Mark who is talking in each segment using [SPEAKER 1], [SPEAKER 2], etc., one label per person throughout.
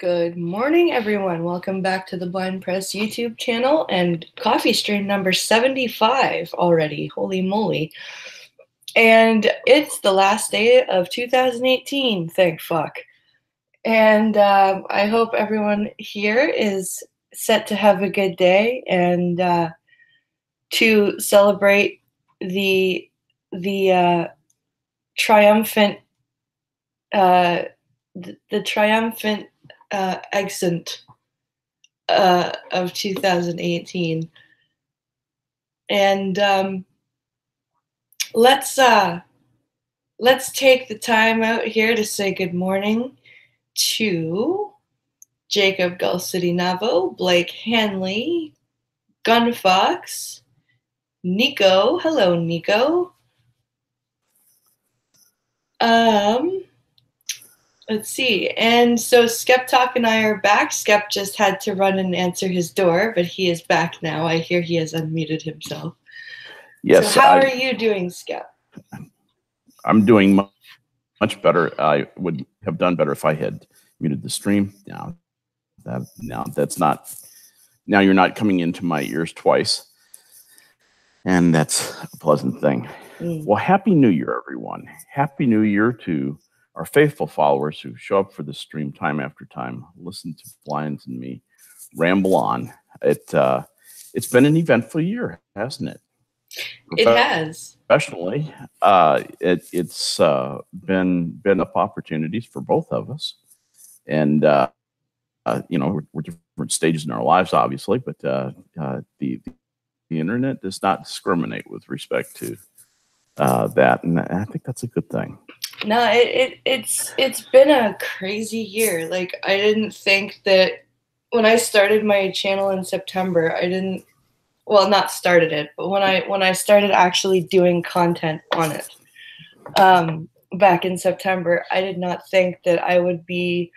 [SPEAKER 1] Good morning, everyone. Welcome back to the Blind Press YouTube channel and coffee stream number 75 already. Holy moly. And it's the last day of 2018, thank fuck. And I hope everyone here is set to have a good day and to celebrate the triumphant exit of 2018. And let's take the time out here to say good morning to Jacob City Navo, Blake Hanley, Gunfox, Nico. Hello, Nico. Let's see. And so Skeptalk and I are back. Skep just had to run and answer his door, but he is back now. I hear he has unmuted himself.
[SPEAKER 2] Yes.
[SPEAKER 1] So how are you doing, Skep?
[SPEAKER 2] I'm doing much better. I would have done better if I had muted the stream. Now that's not. Now you're not coming into my ears twice, and that's a pleasant thing. Well, Happy New Year, everyone. Happy New Year to our faithful followers who show up for the stream time after time, listen to Blinds and me ramble on. It's been an eventful year, hasn't it?
[SPEAKER 1] It has.
[SPEAKER 2] Professionally, it's been up opportunities for both of us, and we're different stages in our lives, obviously, but the internet does not discriminate with respect to that, and I think that's a good thing.
[SPEAKER 1] No, it's been a crazy year. Like, I didn't think that when I started my channel in September, not started it, but when I started actually doing content on it back in September, I did not think that I would be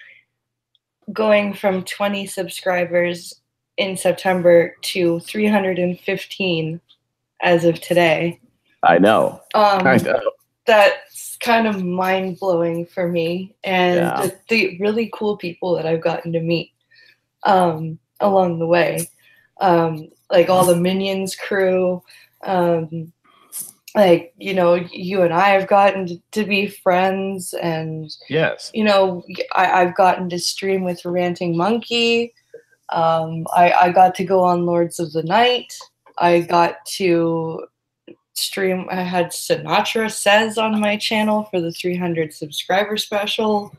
[SPEAKER 1] going from 20 subscribers in September to 315 as of today.
[SPEAKER 2] I know.
[SPEAKER 1] I know. That's kind of mind-blowing for me, and the really cool people that I've gotten to meet along the way, like all the Minions crew, like, you and I have gotten to be friends, and
[SPEAKER 2] yes,
[SPEAKER 1] I've gotten to stream with Ranting Monkey. I got to go on Lords of the Night. I got to stream. I had Sinatra Says on my channel for the 300 subscriber special.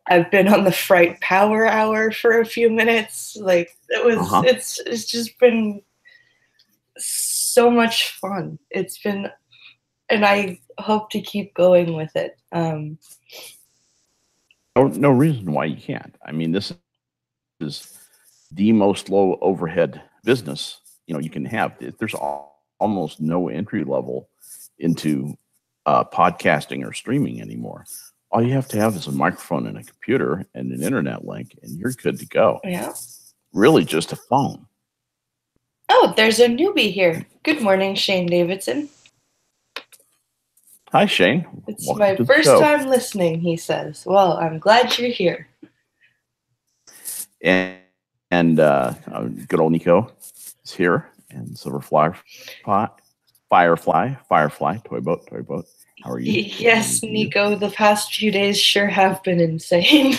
[SPEAKER 1] I've been on the Fright Power Hour for a few minutes. Like, it was, it's just been so much fun. It's been, and I hope to keep going with it.
[SPEAKER 2] No reason why you can't. I mean, this is the most low overhead business you can have. There's almost no entry level into podcasting or streaming anymore. All you have to have is a microphone and a computer and an internet link, and you're good to go.
[SPEAKER 1] Yeah.
[SPEAKER 2] Really, just a phone.
[SPEAKER 1] Oh, there's a newbie here. Good morning, Shane Davidson.
[SPEAKER 2] Hi, Shane.
[SPEAKER 1] It's my first time listening, he says. Well, I'm glad you're here.
[SPEAKER 2] And good old Nico is here. And Silverfly, Firefly, Toyboat. How are you?
[SPEAKER 1] Yes, Nico, the past few days sure have been insane.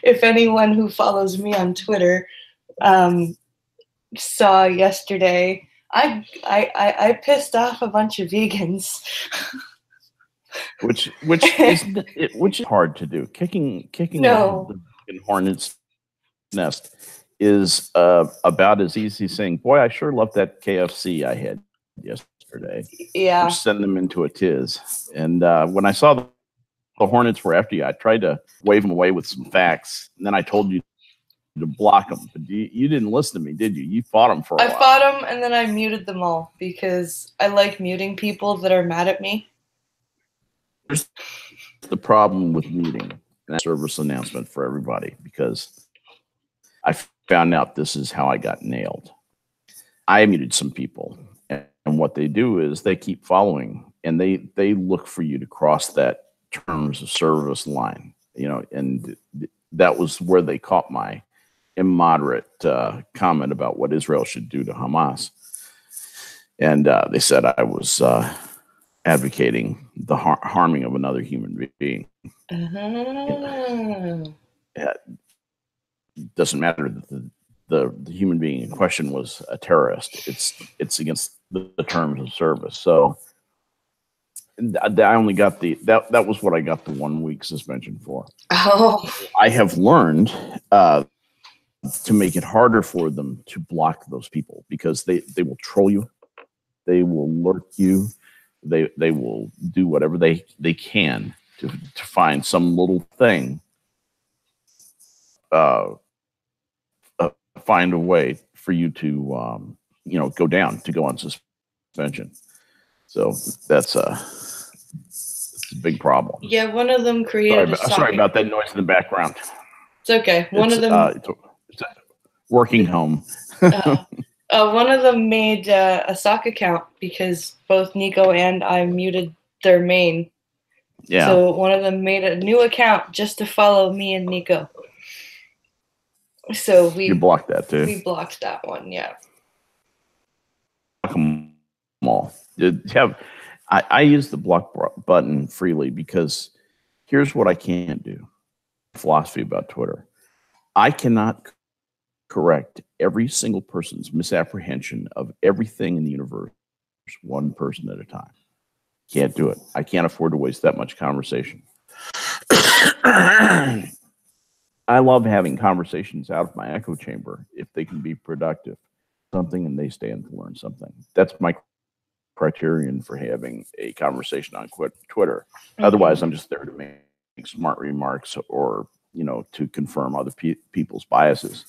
[SPEAKER 1] If anyone who follows me on Twitter saw yesterday, I pissed off a bunch of vegans.
[SPEAKER 2] which is hard to do. Kicking the hornet's nest is about as easy as saying, boy, I sure love that KFC I had yesterday.
[SPEAKER 1] Yeah.
[SPEAKER 2] Or send them into a tiz. And when I saw the hornets were after you, I tried to wave them away with some facts. And then I told you to block them. But you didn't listen to me, did you? You fought them for a while.
[SPEAKER 1] I fought them, and then I muted them all because I like muting people that are mad at me.
[SPEAKER 2] Here's the problem with muting. And service announcement for everybody, because I found out this is how I got nailed. I muted some people, and what they do is they keep following, and they look for you to cross that terms of service line, and that was where they caught my immoderate comment about what Israel should do to Hamas. And they said I was advocating the harming of another human being. It doesn't matter that the human being in question was a terrorist. It's against the terms of service. So I only got that was what I got the 1 week suspension for.
[SPEAKER 1] Oh,
[SPEAKER 2] I have learned to make it harder for them to block those people, because they will troll you, they will lurk you, they will do whatever they can to find some little thing, find a way for you to go on suspension. So that's a big problem.
[SPEAKER 1] yeah, one of them created.
[SPEAKER 2] Sorry about that noise in the background.
[SPEAKER 1] It's okay. One of them.
[SPEAKER 2] It's a working home.
[SPEAKER 1] One of them made a sock account because both Nico and I muted their main.
[SPEAKER 2] Yeah.
[SPEAKER 1] So one of them made a new account just to follow me and Nico. So
[SPEAKER 2] you blocked that too.
[SPEAKER 1] We blocked that one. Yeah.
[SPEAKER 2] Block them all. I use the block button freely because here's what I can't do. Philosophy about Twitter. I cannot correct every single person's misapprehension of everything in the universe one person at a time. Can't do it. I can't afford to waste that much conversation. I love having conversations out of my echo chamber if they can be productive, something, and they stand to learn something. That's my criterion for having a conversation on Twitter. Mm-hmm. Otherwise, I'm just there to make smart remarks or, to confirm other people's biases.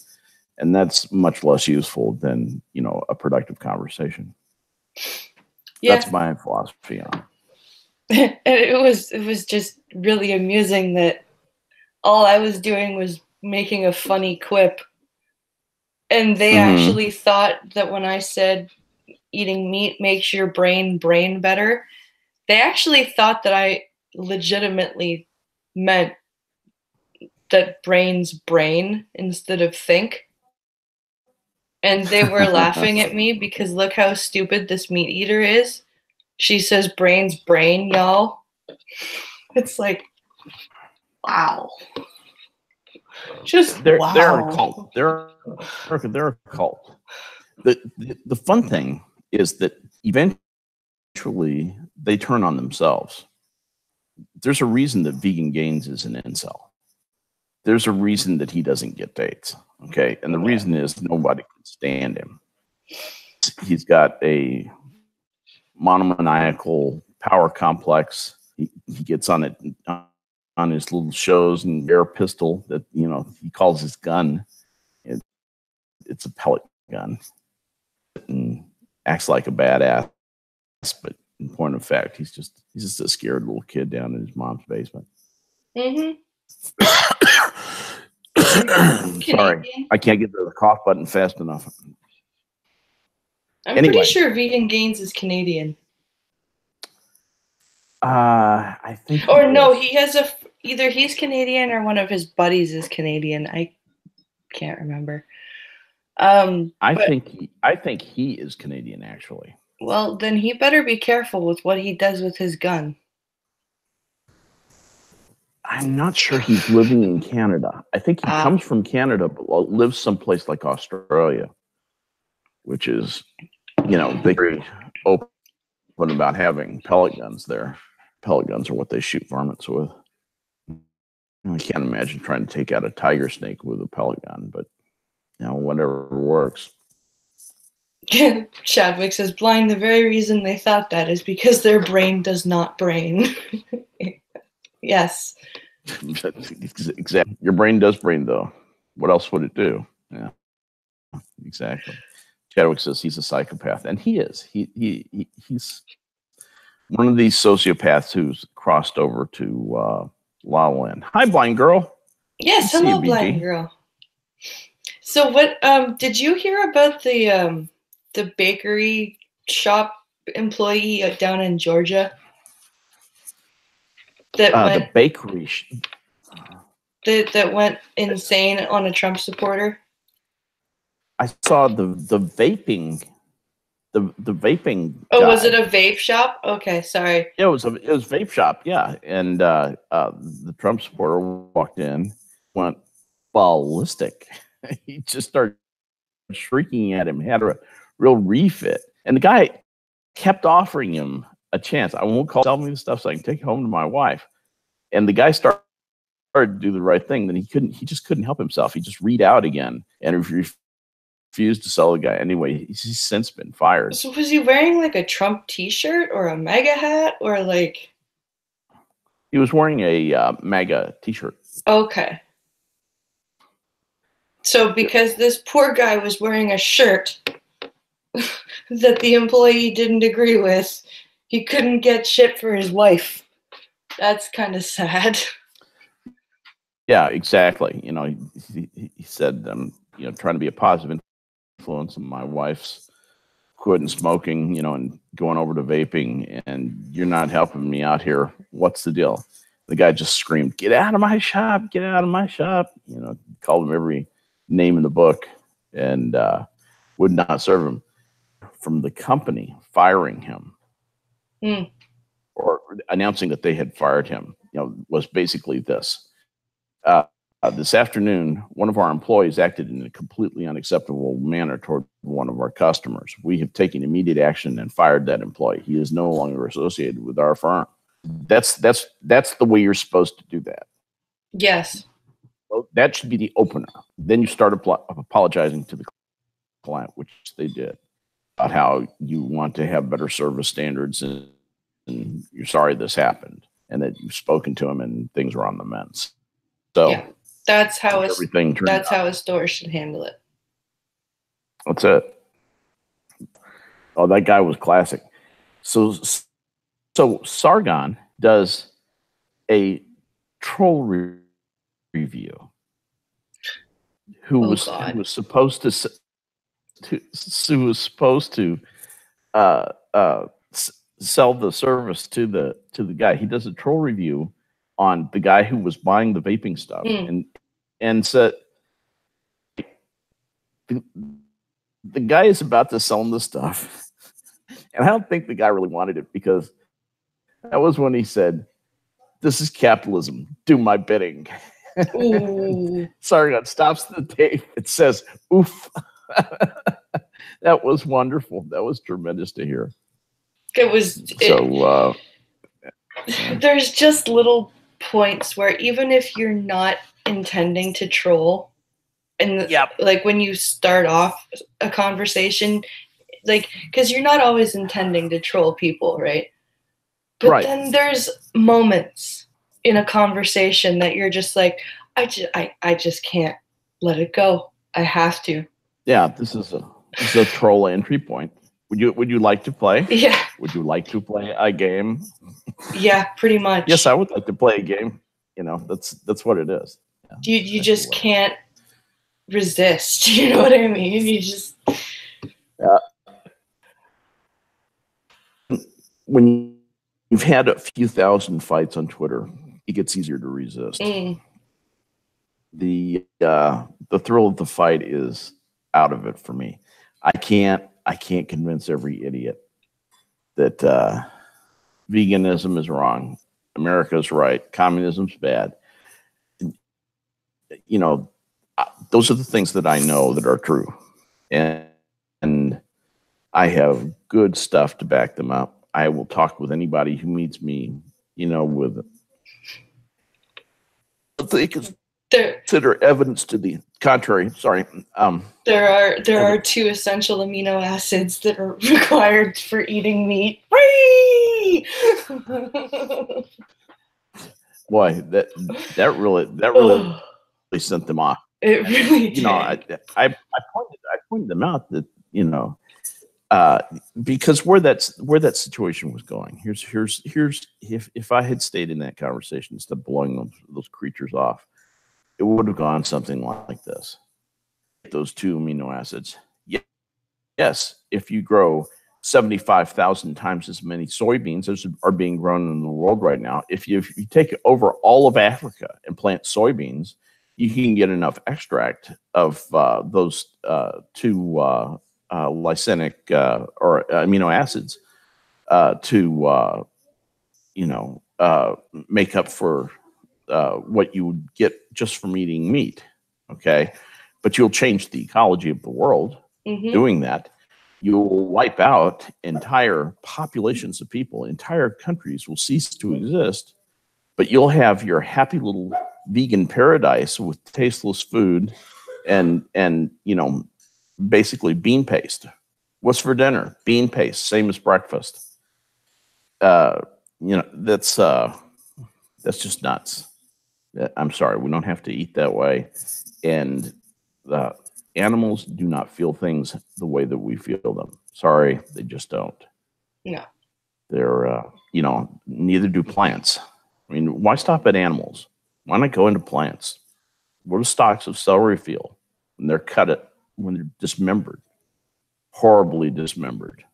[SPEAKER 2] And that's much less useful than, a productive conversation. Yeah. That's my philosophy on
[SPEAKER 1] it. It was just really amusing that all I was doing was making a funny quip. And they actually thought that when I said eating meat makes your brain better, they actually thought that I legitimately meant that brain's brain instead of think. And they were laughing at me because look how stupid this meat eater is. She says brain's brain, y'all. It's like, wow. Just
[SPEAKER 2] they're
[SPEAKER 1] wow.
[SPEAKER 2] a cult. They're a cult. The fun thing is that eventually they turn on themselves. There's a reason that Vegan Gains is an incel. There's a reason that he doesn't get dates. Okay. And the reason is nobody can stand him. He's got a monomaniacal power complex. He gets on it on his little shows and air pistol that, he calls his gun. It's a pellet gun. And acts like a badass. But in point of fact, he's just a scared little kid down in his mom's basement.
[SPEAKER 1] Mm-hmm.
[SPEAKER 2] Sorry, I can't get to the cough button fast enough.
[SPEAKER 1] I'm pretty sure Vegan Gains is Canadian.
[SPEAKER 2] I think.
[SPEAKER 1] Or no, he has either he's Canadian or one of his buddies is Canadian. I can't remember.
[SPEAKER 2] I think he is Canadian, actually.
[SPEAKER 1] Well, then he better be careful with what he does with his gun.
[SPEAKER 2] I'm not sure he's living in Canada. I think he comes from Canada, but lives someplace like Australia, which is, they're very open about having pellet guns there. Pellet guns are what they shoot varmints with. I can't imagine trying to take out a tiger snake with a pellet gun, but, whatever works.
[SPEAKER 1] Chadwick says, blind, the very reason they thought that is because their brain does not brain. Yes.
[SPEAKER 2] Exactly. Your brain does brain, though. What else would it do? Yeah. Exactly. Chadwick says he's a psychopath, and he is. He's one of these sociopaths who's crossed over to La La Land. Hi, blind girl.
[SPEAKER 1] Yes, hello, blind girl. So, what did you hear about the bakery shop employee down in Georgia?
[SPEAKER 2] The bakery.
[SPEAKER 1] that went insane on a Trump supporter?
[SPEAKER 2] I saw the vaping, the vaping.
[SPEAKER 1] Oh,
[SPEAKER 2] guy.
[SPEAKER 1] was it a vape shop? Okay, sorry.
[SPEAKER 2] It was vape shop, yeah. And the Trump supporter walked in, went ballistic. He just started shrieking at him, had a real refit, and the guy kept offering him a chance. I won't sell me the stuff so I can take it home to my wife. And the guy started to do the right thing. Then he just couldn't help himself. He just read out again and refused to sell the guy. Anyway, he's since been fired.
[SPEAKER 1] So was he wearing like a Trump t-shirt or a MAGA hat or like?
[SPEAKER 2] He was wearing a MAGA t-shirt.
[SPEAKER 1] Okay. So because this poor guy was wearing a shirt that the employee didn't agree with, he couldn't get shit for his wife. That's kind of sad.
[SPEAKER 2] Yeah, exactly. You know, he said, you know, trying to be a positive influence on my wife's quitting smoking, you know, and going over to vaping, and you're not helping me out here. What's the deal? The guy just screamed, "Get out of my shop! Get out of my shop!" You know, called him every name in the book, and would not serve him. From the company firing him or announcing that they had fired him, you know, was basically this. This afternoon, one of our employees acted in a completely unacceptable manner toward one of our customers. We have taken immediate action and fired that employee. He is no longer associated with our firm. That's the way you're supposed to do that.
[SPEAKER 1] Yes.
[SPEAKER 2] Well, that should be the opener. Then you start apologizing to the client, which they did, about how you want to have better service standards and you're sorry this happened and that you've spoken to him and things are on the mend. So
[SPEAKER 1] yeah, that's how
[SPEAKER 2] how
[SPEAKER 1] a store should handle it.
[SPEAKER 2] That's it. Oh, that guy was classic. So Sargon does a troll review. Who was supposed to sell the service to the guy. He does a troll review on the guy who was buying the vaping stuff and said the guy is about to sell him the stuff. And I don't think the guy really wanted it, because that was when he said, "This is capitalism. Do my bidding." Sargon stops the tape. It says, "Oof." That was wonderful. That was tremendous to hear.
[SPEAKER 1] There's just little points where even if you're not intending to troll, and like when you start off a conversation, like, because you're not always intending to troll people, right? But then there's moments in a conversation that you're just like, I just can't let it go. I have to.
[SPEAKER 2] Yeah, this is a troll entry point. Would you like to play?
[SPEAKER 1] Yeah.
[SPEAKER 2] Would you like to play a game?
[SPEAKER 1] Yeah, pretty much.
[SPEAKER 2] Yes, I would like to play a game. You know, that's what it is.
[SPEAKER 1] Yeah, you just can't resist. You know what I mean? You just
[SPEAKER 2] when you've had a few thousand fights on Twitter, it gets easier to resist. The thrill of the fight is out of it for me. I can't convince every idiot that veganism is wrong, America's right, communism's bad. You know, those are the things that I know that are true, and I have good stuff to back them up. I will talk with anybody who meets me, you know, with they consider evidence to the contrary. Sorry.
[SPEAKER 1] There are 2 essential amino acids that are required for eating meat. Free!
[SPEAKER 2] Boy, that really sent them off.
[SPEAKER 1] It really did.
[SPEAKER 2] You know, I pointed them out that, you know, because where that situation was going. Here's if I had stayed in that conversation instead of blowing those creatures off, it would have gone something like this. Those 2 amino acids. Yes, if you grow 75,000 times as many soybeans as are being grown in the world right now. If you take over all of Africa and plant soybeans, you can get enough extract of those two lysinic or amino acids to make up for what you would get just from eating meat. Okay, but you'll change the ecology of the world doing that. You'll wipe out entire populations of people. Entire countries will cease to exist, but you'll have your happy little vegan paradise with tasteless food and basically bean paste. What's for dinner? Bean paste, same as breakfast. That's just nuts. I'm sorry, we don't have to eat that way. And the animals do not feel things the way that we feel them. Sorry, they just don't.
[SPEAKER 1] No.
[SPEAKER 2] They're, neither do plants. I mean, why stop at animals? Why not go into plants? What do stalks of celery feel when they're when they're dismembered? Horribly dismembered.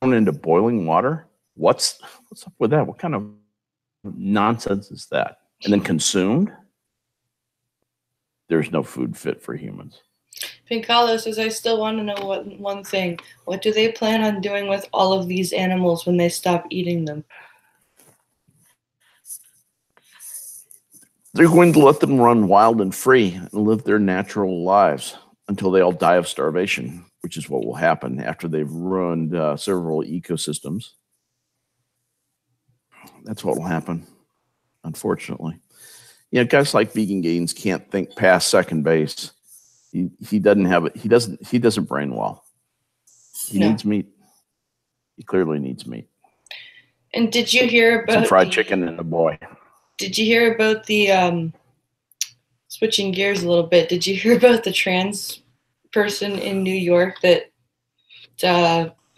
[SPEAKER 2] Thrown into boiling water? What's up with that? What kind of nonsense is that? And then consumed? There's no food fit for humans.
[SPEAKER 1] Pincalo says, I still want to know one thing. What do they plan on doing with all of these animals when they stop eating them?
[SPEAKER 2] They're going to let them run wild and free and live their natural lives until they all die of starvation, which is what will happen after they've ruined several ecosystems. That's what will happen, unfortunately. Guys like Vegan Gains can't think past second base. He doesn't have it. He doesn't brain well. He needs meat. He clearly needs meat.
[SPEAKER 1] And did you hear about
[SPEAKER 2] some fried chicken and a boy?
[SPEAKER 1] Did you hear about the switching gears a little bit? Did you hear about the trans person in New York that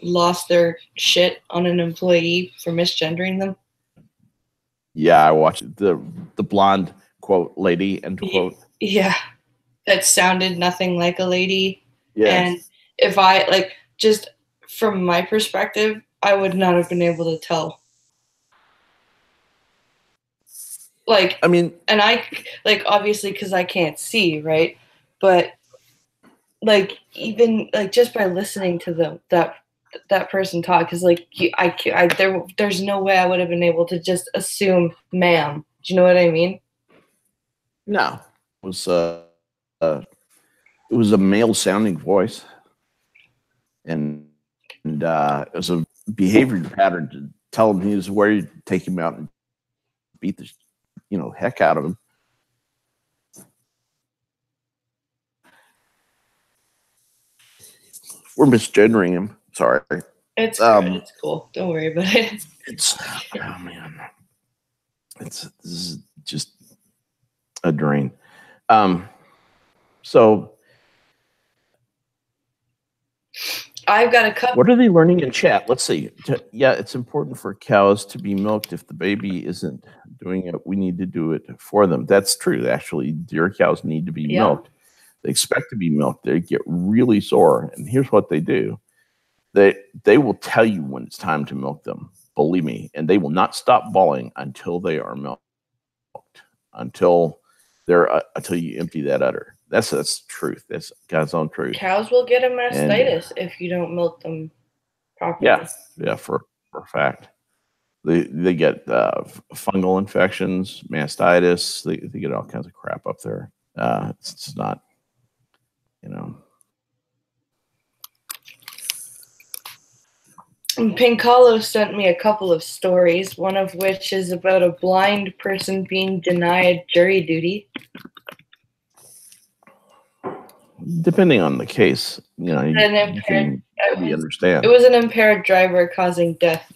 [SPEAKER 1] lost their shit on an employee for misgendering them?
[SPEAKER 2] Yeah, I watched the blonde quote lady end quote.
[SPEAKER 1] Yeah, that sounded nothing like a lady.
[SPEAKER 2] Yes.
[SPEAKER 1] And if I just from my perspective, I would not have been able to tell. And I obviously because I can't see, right? But even just by listening to that person talk, because there's no way I would have been able to just assume ma'am. Do you know what I mean?
[SPEAKER 2] No, it was a male sounding voice, and it was a behavior pattern to tell him he was where you take him out and beat the heck out of him. We're misgendering him. Sorry.
[SPEAKER 1] It's good. It's cool. Don't worry about it.
[SPEAKER 2] Oh man, this is just a drain. So
[SPEAKER 1] I've got a couple.
[SPEAKER 2] What are they learning in chat? Let's see. Yeah, it's important for cows to be milked. If the baby isn't doing it, we need to do it for them. That's true. Actually, deer cows need to be milked. They expect to be milked. They get really sore. And here's what they do. They will tell you when it's time to milk them. Believe me. And they will not stop bawling until they are milked. Until you empty that udder. That's truth. That's God's own truth.
[SPEAKER 1] Cows will get a mastitis if you don't milk them properly.
[SPEAKER 2] Yeah, for a fact. They get fungal infections, mastitis. They get all kinds of crap up there. It's not,
[SPEAKER 1] Pincalo sent me a couple of stories, one of which is about a blind person being denied jury duty.
[SPEAKER 2] Depending on the case, you can understand.
[SPEAKER 1] It was an impaired driver causing death.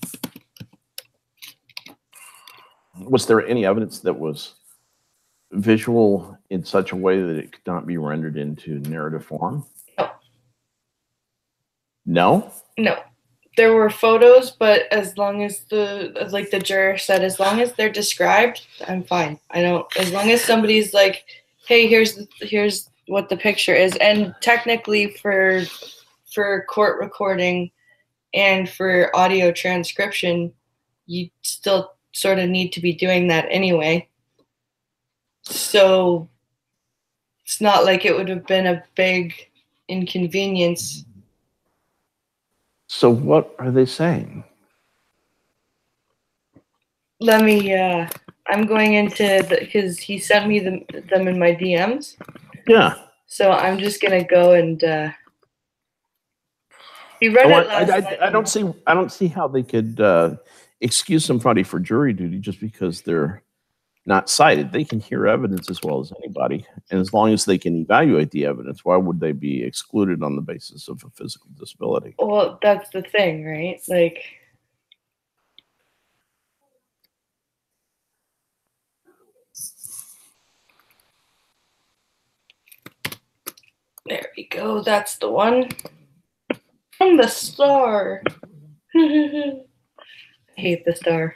[SPEAKER 2] Was there any evidence that was visual in such a way that it could not be rendered into narrative form?
[SPEAKER 1] No? No. There were photos, but as long as the juror said, as long as they're described, I'm fine. As long as somebody's like, hey, here's what the picture is. And technically for court recording, And for audio transcription, you still sort of need to be doing that anyway. So it's not like it would have been a big inconvenience.
[SPEAKER 2] So what are they saying?
[SPEAKER 1] Let me, I'm going into because he sent me them in my DMs.
[SPEAKER 2] Yeah.
[SPEAKER 1] So I'm just going to go and, he read it last night.
[SPEAKER 2] I don't see how they could excuse somebody for jury duty just because they're not cited. They can hear evidence as well as anybody, and as long as they can evaluate the evidence, why would they be excluded on the basis of a physical disability?
[SPEAKER 1] Well, that's the thing, right? Like, there we go. That's the one. From the Star. I hate the Star.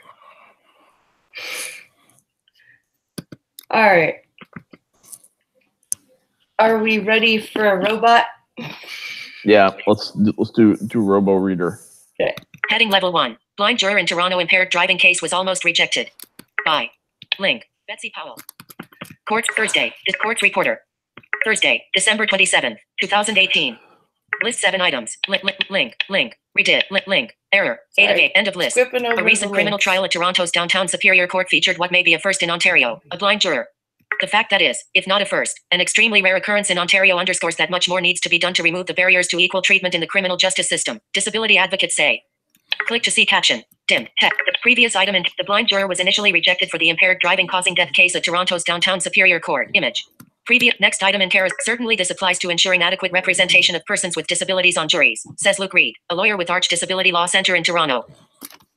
[SPEAKER 1] All right. Are we ready for a robot?
[SPEAKER 2] Yeah, let's do Robo Reader.
[SPEAKER 1] Okay.
[SPEAKER 3] Heading level 1. Blind juror in Toronto impaired driving case was almost rejected. By link Betsy Powell. Court Thursday. This court's reporter. Thursday, December 27th, 2018. List 7 items. Link. Redid. Link. Error. 8 of 8. End of list. A recent criminal trial at Toronto's downtown Superior Court featured what may be a first in Ontario, a blind juror. The fact that is, if not a first, an extremely rare occurrence in Ontario underscores that much more needs to be done to remove the barriers to equal treatment in the criminal justice system, disability advocates say. Click to see caption. Dim. Text. The previous item in the blind juror was initially rejected for the impaired driving causing death case at Toronto's downtown Superior Court. Image. Previous next item in care is certainly this applies to ensuring adequate representation of persons with disabilities on juries, says Luke Reed, a lawyer with Arch Disability Law Center in Toronto.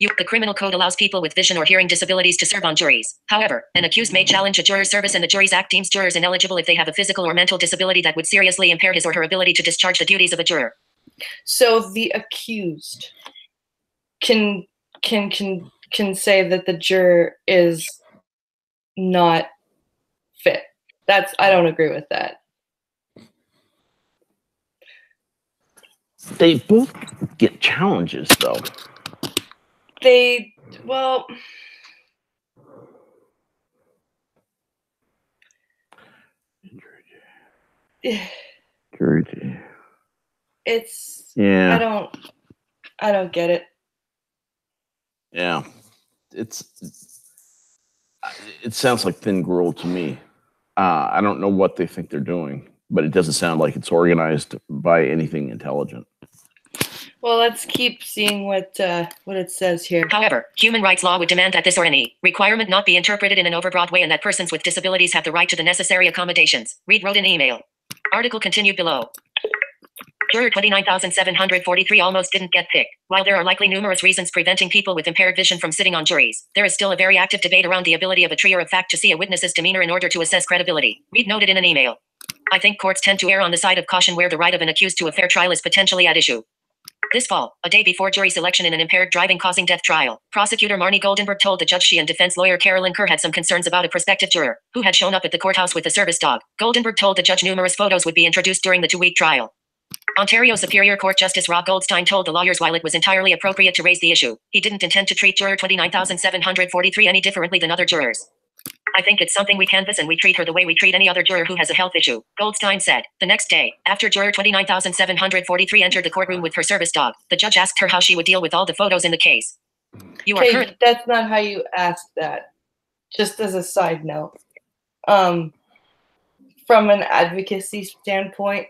[SPEAKER 3] The criminal code allows people with vision or hearing disabilities to serve on juries. However, an accused may challenge a juror's service and the Juries Act deems jurors ineligible if they have a physical or mental disability that would seriously impair his or her ability to discharge the duties of a juror.
[SPEAKER 1] So the accused can say that the juror is not fit. I don't agree with that.
[SPEAKER 2] They both get challenges, though.
[SPEAKER 1] Well, it's,
[SPEAKER 2] yeah.
[SPEAKER 1] I don't get it.
[SPEAKER 2] Yeah. It sounds like thin gruel to me. I don't know what they think they're doing, but it doesn't sound like it's organized by anything intelligent.
[SPEAKER 1] Well, let's keep seeing what it says here.
[SPEAKER 3] However, human rights law would demand that this or any requirement not be interpreted in an overbroad way and that persons with disabilities have the right to the necessary accommodations. Reed wrote in email. Article continued below. Juror 29,743 almost didn't get picked. While there are likely numerous reasons preventing people with impaired vision from sitting on juries, there is still a very active debate around the ability of a trier of fact to see a witness's demeanor in order to assess credibility. Reed noted in an email. I think courts tend to err on the side of caution where the right of an accused to a fair trial is potentially at issue. This fall, a day before jury selection in an impaired driving causing death trial, prosecutor Marnie Goldenberg told the judge she and defense lawyer Carolyn Kerr had some concerns about a prospective juror, who had shown up at the courthouse with a service dog. Goldenberg told the judge numerous photos would be introduced during the 2-week trial. Ontario Superior Court Justice Rob Goldstein told the lawyers while it was entirely appropriate to raise the issue, he didn't intend to treat juror 29,743 any differently than other jurors. I think it's something we canvass and we treat her the way we treat any other juror who has a health issue, Goldstein said. The next day, after juror 29,743 entered the courtroom with her service dog, the judge asked her how she would deal with all the photos in the case.
[SPEAKER 1] That's not how you ask that. Just as a side note. From an advocacy standpoint,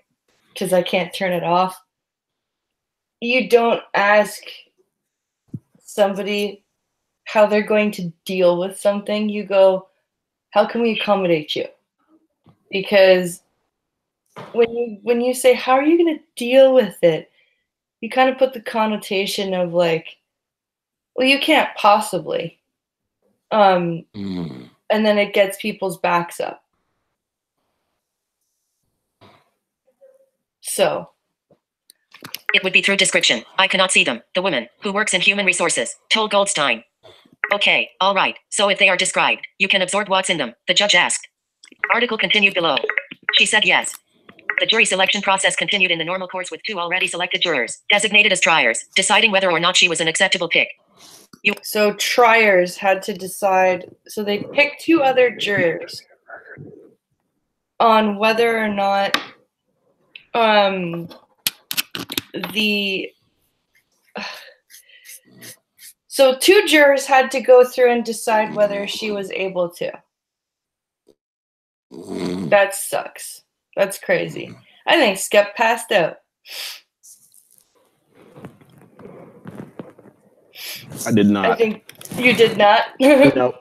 [SPEAKER 1] because I can't turn it off, you don't ask somebody how they're going to deal with something. You go, how can we accommodate you? Because when you say, how are you going to deal with it? You kind of put the connotation of like, well, you can't possibly. And then it gets people's backs up. So.
[SPEAKER 3] It would be through description. I cannot see them. The woman, who works in human resources, told Goldstein. Okay, all right. So if they are described, you can absorb what's in them, the judge asked. Article continued below. She said yes. The jury selection process continued in the normal course with 2 already selected jurors, designated as triers, deciding whether or not she was an acceptable pick.
[SPEAKER 1] So triers had to decide. So they picked 2 other jurors on whether or not so 2 jurors had to go through and decide whether she was able to. That sucks. That's crazy. I think Skep passed out.
[SPEAKER 2] I did not.
[SPEAKER 1] I think you did not.
[SPEAKER 2] No.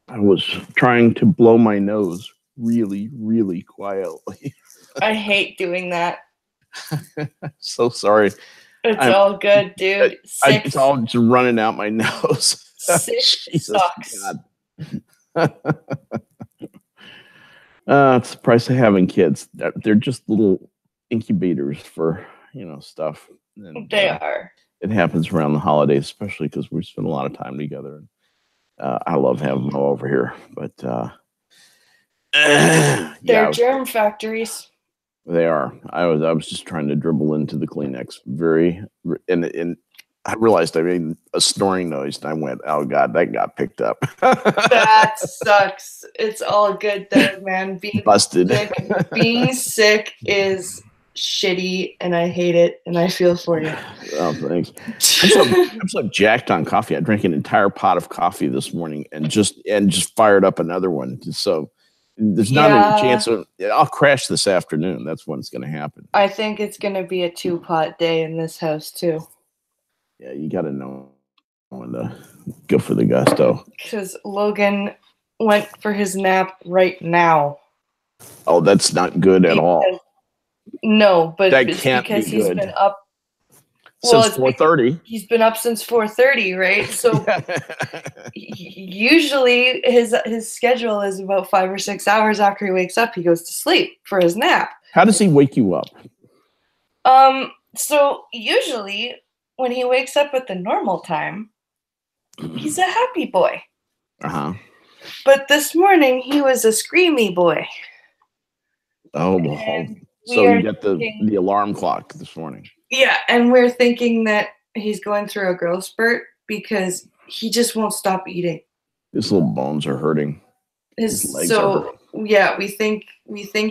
[SPEAKER 2] I was trying to blow my nose really, really quietly.
[SPEAKER 1] I hate doing that.
[SPEAKER 2] So sorry.
[SPEAKER 1] It's all good, dude.
[SPEAKER 2] It's all just running out my nose.
[SPEAKER 1] 6
[SPEAKER 2] Jesus
[SPEAKER 1] sucks.
[SPEAKER 2] God. It's the price of having kids. They're just little incubators for, stuff. And,
[SPEAKER 1] They are.
[SPEAKER 2] It happens around the holidays, especially because we spend a lot of time together. I love having them over here, but
[SPEAKER 1] They're germ factories.
[SPEAKER 2] They are. I was just trying to dribble into the Kleenex and I realized I made a snoring noise and I went, oh God, that got picked up.
[SPEAKER 1] That sucks. It's all good though, man. Being sick is shitty and I hate it and I feel for you.
[SPEAKER 2] Oh, thanks. I'm so jacked on coffee. I drank an entire pot of coffee this morning and just fired up another one. So there's not any chance I'll crash this afternoon. That's when it's going to happen.
[SPEAKER 1] I think it's going to be a 2-pot day in this house too.
[SPEAKER 2] Yeah, you got to know when to go for the gusto.
[SPEAKER 1] Because Logan went for his nap right now.
[SPEAKER 2] Oh, that's not good at all.
[SPEAKER 1] No, but
[SPEAKER 2] that
[SPEAKER 1] it's
[SPEAKER 2] can't
[SPEAKER 1] because
[SPEAKER 2] be
[SPEAKER 1] he's
[SPEAKER 2] good.
[SPEAKER 1] been up
[SPEAKER 2] since 4:30.
[SPEAKER 1] He's been up since 4:30, right? So usually his schedule is about 5 or 6 hours after he wakes up. He goes to sleep for his nap.
[SPEAKER 2] How does he wake you up?
[SPEAKER 1] So usually when he wakes up at the normal time, he's a happy boy.
[SPEAKER 2] Uh-huh.
[SPEAKER 1] But this morning he was a screamy boy.
[SPEAKER 2] Oh, well. So you got the alarm clock this morning.
[SPEAKER 1] Yeah, and we're thinking that he's going through a growth spurt because he just won't stop eating.
[SPEAKER 2] His little bones are hurting. His legs are hurting.
[SPEAKER 1] Yeah, we think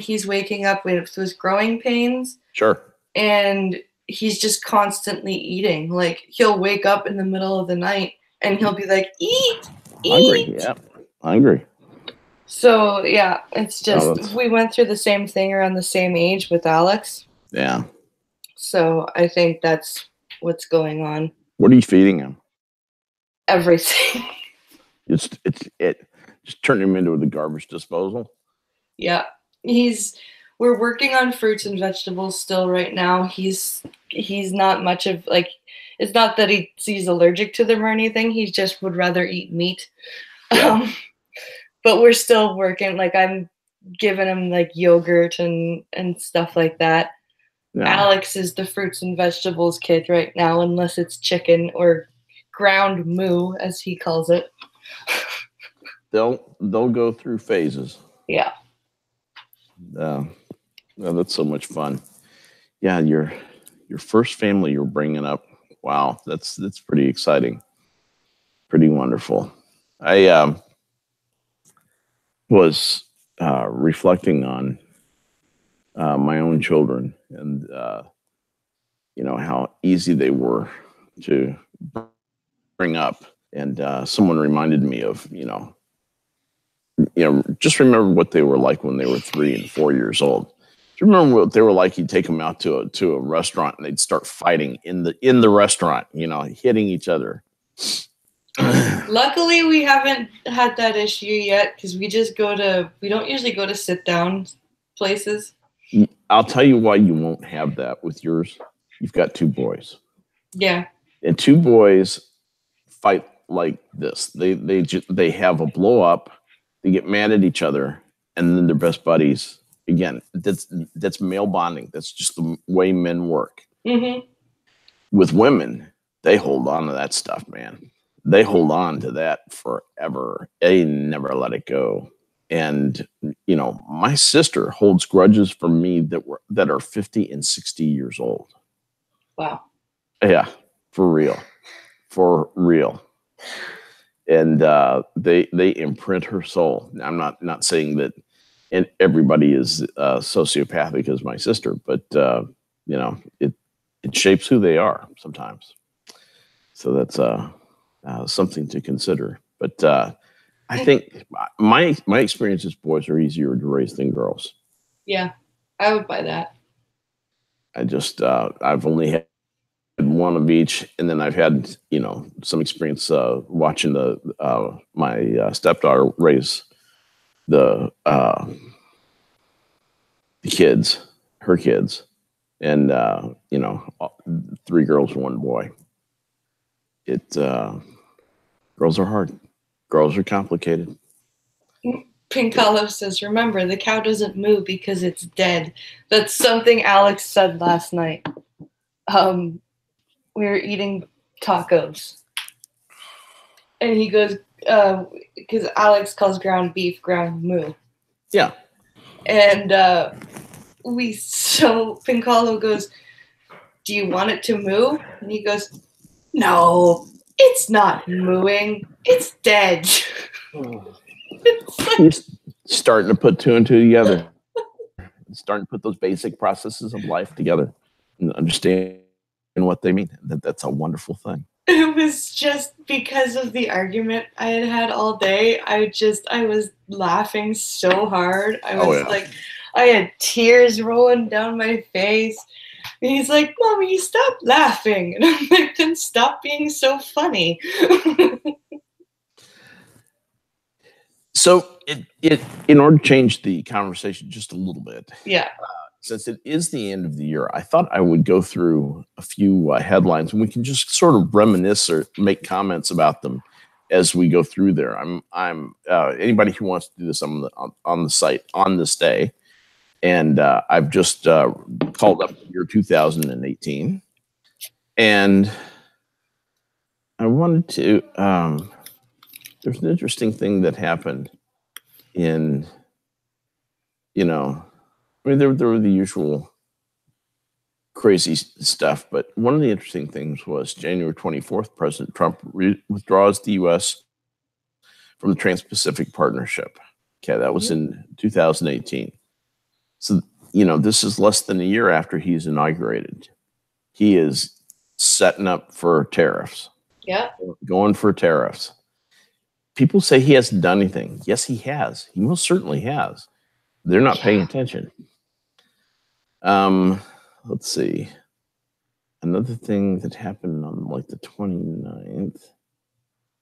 [SPEAKER 1] he's waking up with growing pains.
[SPEAKER 2] Sure. And
[SPEAKER 1] he's just constantly eating. Like he'll wake up in the middle of the night and he'll be like, eat.
[SPEAKER 2] Hungry, yeah. Hungry.
[SPEAKER 1] So yeah, it's just we went through the same thing around the same age with Alex.
[SPEAKER 2] Yeah.
[SPEAKER 1] So I think that's what's going on.
[SPEAKER 2] What are you feeding him?
[SPEAKER 1] Everything.
[SPEAKER 2] Just turn him into the garbage disposal.
[SPEAKER 1] Yeah. We're working on fruits and vegetables still right now. He's not much of it's not that he's allergic to them or anything. He just would rather eat meat. Yeah. But we're still working. I'm giving him yogurt and stuff like that. Yeah. Alex is the fruits and vegetables kid right now, unless it's chicken or ground moo, as he calls it.
[SPEAKER 2] They'll go through phases.
[SPEAKER 1] Yeah.
[SPEAKER 2] That's so much fun. Yeah, your first family you're bringing up. Wow, that's pretty exciting. Pretty wonderful. I was reflecting on my own children and how easy they were to bring up. And someone reminded me of just remember what they were like when they were 3 and 4 years old. Do you remember what they were like? You'd take them out to a restaurant and they'd start fighting in the restaurant, hitting each other.
[SPEAKER 1] Luckily, we haven't had that issue yet because we don't usually go to sit down places.
[SPEAKER 2] I'll tell you why you won't have that with yours. You've got 2 boys.
[SPEAKER 1] Yeah.
[SPEAKER 2] And 2 boys fight like this. They have a blow up. They get mad at each other, and then they're best buddies. Again, that's male bonding. That's just the way men work.
[SPEAKER 1] Mm-hmm.
[SPEAKER 2] With women, they hold on to that stuff, man. They hold on to that forever. They never let it go. And, you know, my sister holds grudges from me that are 50 and 60 years old.
[SPEAKER 1] Wow.
[SPEAKER 2] Yeah, for real. For real. And they imprint her soul. I'm not saying that everybody is sociopathic as my sister, but you know, it shapes who they are sometimes. So that's something to consider. But I think my experience is boys are easier to raise than girls.
[SPEAKER 1] Yeah, I would buy that.
[SPEAKER 2] I just I've only had one of each, and then I've had, you know, some experience watching my stepdaughter raise the kids, her kids, and you know, 3 girls, 1 boy. Girls are hard. Girls are complicated.
[SPEAKER 1] Pinkalo says, remember, the cow doesn't move because it's dead. That's something Alex said last night. We were eating tacos. And he goes, because Alex calls ground beef ground moo.
[SPEAKER 2] Yeah.
[SPEAKER 1] And Pinkalo goes, do you want it to moo? And he goes, no, it's not mooing. It's dead.
[SPEAKER 2] He's starting to put 2 and 2 together. Starting to put those basic processes of life together and understand what they mean. That's a wonderful thing.
[SPEAKER 1] It was just because of the argument I had all day. I was laughing so hard. I had tears rolling down my face. And he's like, Mommy, stop laughing. And I'm like, then stop being so funny.
[SPEAKER 2] So in order to change the conversation just a little bit.
[SPEAKER 1] Yeah.
[SPEAKER 2] Since it is the end of the year, I thought I would go through a few headlines, and we can just sort of reminisce or make comments about them as we go through there. I'm anybody who wants to do this on the site on this day, and I've just called up the year 2018, and I wanted to. There's an interesting thing that happened in, you know. I mean, there were the usual crazy stuff, but one of the interesting things was January 24th, President Trump withdraws the U.S. from the Trans-Pacific Partnership. Okay, that was in 2018. So, you know, this is less than a year after he's inaugurated. He is setting up for tariffs.
[SPEAKER 1] Yeah.
[SPEAKER 2] Going for tariffs. People say he hasn't done anything. Yes, he has. He most certainly has. They're not paying attention. Let's see. Another thing that happened on like the 29th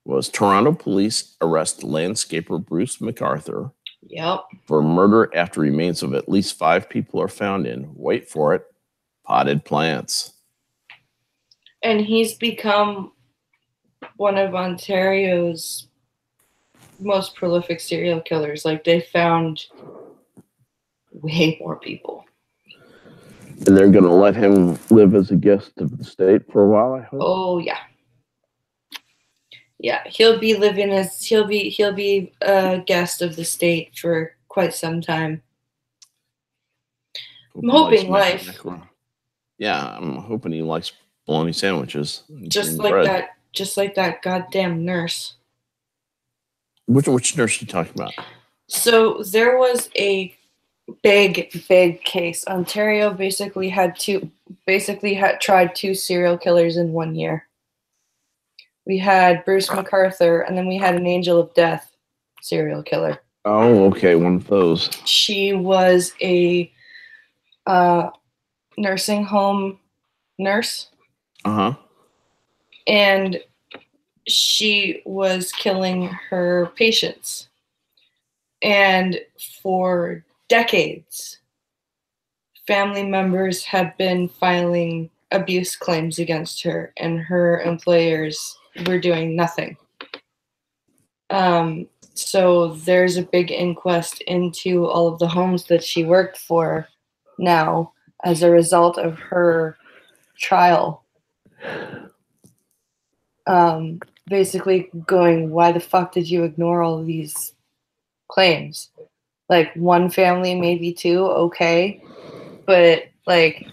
[SPEAKER 2] was Toronto police arrest landscaper Bruce MacArthur.
[SPEAKER 1] Yep.
[SPEAKER 2] For murder after remains of at least 5 people are found in, wait for it, potted plants.
[SPEAKER 1] And he's become one of Ontario's most prolific serial killers. Like, they found way more people.
[SPEAKER 2] And they're going to let him live as a guest of the state for a while, I hope.
[SPEAKER 1] Oh yeah. Yeah, he'll be a guest of the state for quite some time. I'm hoping life.
[SPEAKER 2] Yeah, I'm hoping he likes bologna sandwiches.
[SPEAKER 1] Just like that goddamn nurse.
[SPEAKER 2] Which nurse are you talking about?
[SPEAKER 1] So there was a big case. Ontario basically had tried 2 serial killers in 1 year. We had Bruce MacArthur, and then we had an Angel of Death serial killer.
[SPEAKER 2] Oh, okay, one of those.
[SPEAKER 1] She was a nursing home nurse.
[SPEAKER 2] Uh-huh.
[SPEAKER 1] And she was killing her patients. And for decades, family members have been filing abuse claims against her, and her employers were doing nothing. So there's a big inquest into all of the homes that she worked for now as a result of her trial. Basically going, why the fuck did you ignore all of these claims? like one family, maybe two, okay. But like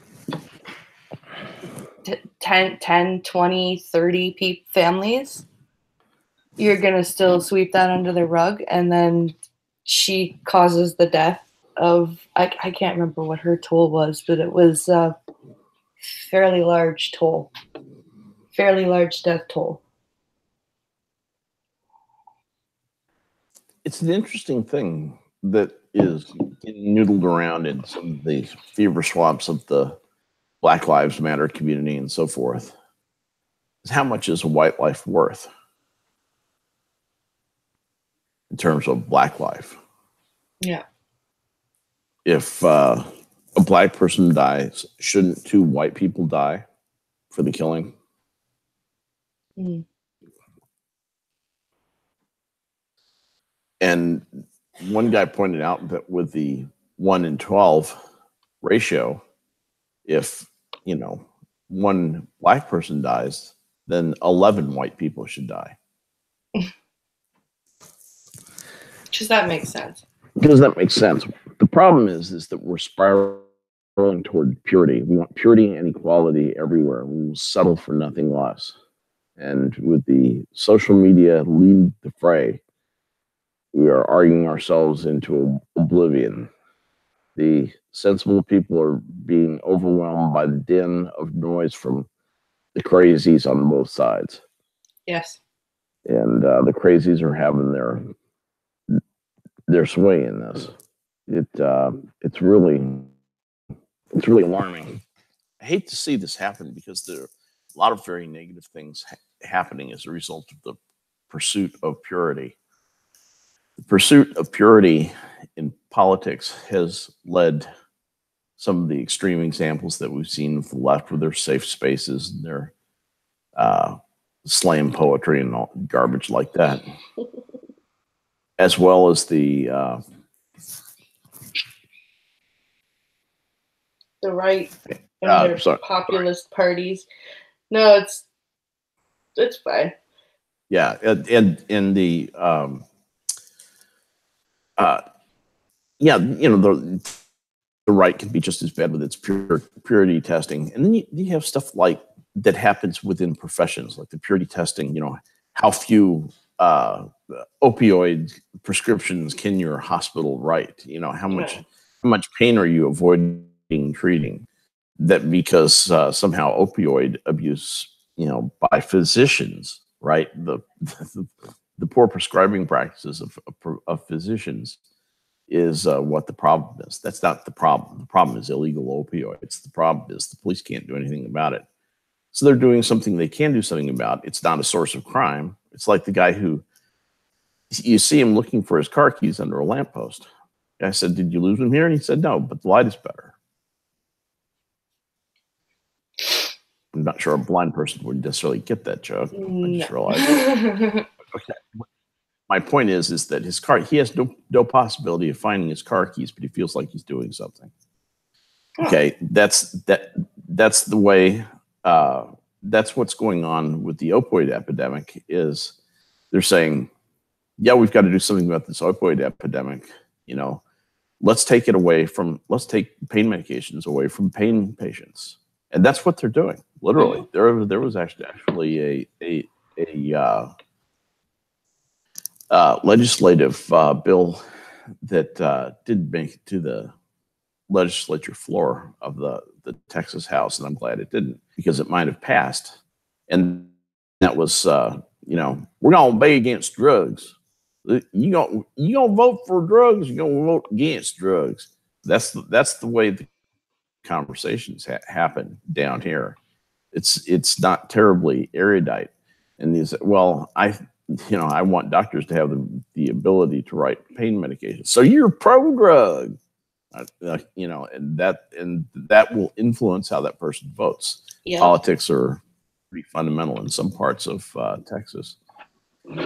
[SPEAKER 1] 10, 20, 30 families, you're going to still sweep that under the rug. And then she causes the death of, I can't remember what her toll was, but it was a fairly large toll, fairly large death toll.
[SPEAKER 2] It's an interesting thing that is getting noodled around in some of the fever swamps of the Black Lives Matter community and so forth. Is how much is a white life worth in terms of Black life?
[SPEAKER 1] Yeah.
[SPEAKER 2] If a Black person dies, shouldn't 2 white people die for the killing?
[SPEAKER 1] Mm.
[SPEAKER 2] And one guy pointed out that with the 1 in 12 ratio, if, you know, 1 Black person dies, then 11 white people should die.
[SPEAKER 1] Does that make sense?
[SPEAKER 2] Because that makes sense. The problem is that we're spiraling toward purity. We want purity and equality everywhere. We will settle for nothing less. And with the social media lead the fray, we are arguing ourselves into oblivion. The sensible people are being overwhelmed by the din of noise from the crazies on both sides.
[SPEAKER 1] Yes.
[SPEAKER 2] And the crazies are having their sway in this. It's really alarming. I hate to see this happen because there are a lot of very negative things happening as a result of the pursuit of purity. The pursuit of purity in politics has led some of the extreme examples that we've seen with the left with their safe spaces and their slam poetry and all garbage like that, as well as the
[SPEAKER 1] right and their populist parties. No, it's fine.
[SPEAKER 2] Yeah, and the yeah, you know, the right can be just as bad with its purity testing, and then you have stuff like that happens within professions, like the purity testing. You know, how few opioid prescriptions can your hospital write? You know, how much pain are you avoiding treating? That because somehow opioid abuse, you know, by physicians, right? The poor prescribing practices of physicians is what the problem is. That's not the problem. The problem is illegal opioids. The problem is the police can't do anything about it. So they're doing something they can do something about. It's not a source of crime. It's like the guy who, you see him looking for his car keys under a lamppost. I said, "Did you lose them here?" And he said, "No, but the light is better." I'm not sure a blind person would necessarily get that joke.
[SPEAKER 1] No.
[SPEAKER 2] I just realized it. Okay. My point is that his car, he has no possibility of finding his car keys, but he feels like he's doing something. Okay, that's the way. That's what's going on with the opioid epidemic. Is they're saying, yeah, we've got to do something about this opioid epidemic. You know, let's take pain medications away from pain patients, and that's what they're doing. Literally, there was actually a legislative bill that did make it to the legislature floor of the Texas House, and I'm glad it didn't, because it might have passed. And that was, you know, we're gonna be against drugs. You gonna vote for drugs? You gonna vote against drugs? That's the way the conversations happen down here. It's not terribly erudite, and these I want doctors to have the ability to write pain medication. So you're pro-drug, you know, and that will influence how that person votes. Yeah. Politics are pretty fundamental in some parts of Texas,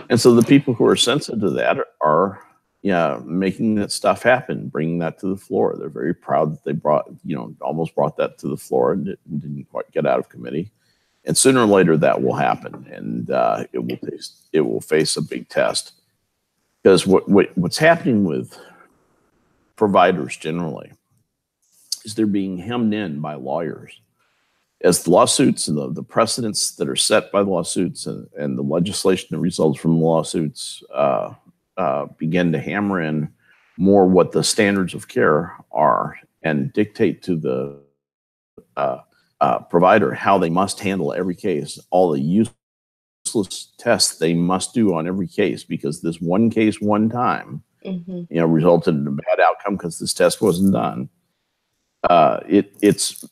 [SPEAKER 2] and so the people who are sensitive to that are making that stuff happen, bringing that to the floor. They're very proud that they almost brought that to the floor and didn't quite get out of committee. And sooner or later that will happen, and it will face a big test, because what's happening with providers generally is they're being hemmed in by lawyers. As the lawsuits and the precedents that are set by the lawsuits and the legislation that results from the lawsuits begin to hammer in more what the standards of care are and dictate to the provider how they must handle every case, all the useless tests they must do on every case, because this one case one time, resulted in a bad outcome because this test wasn't done. It's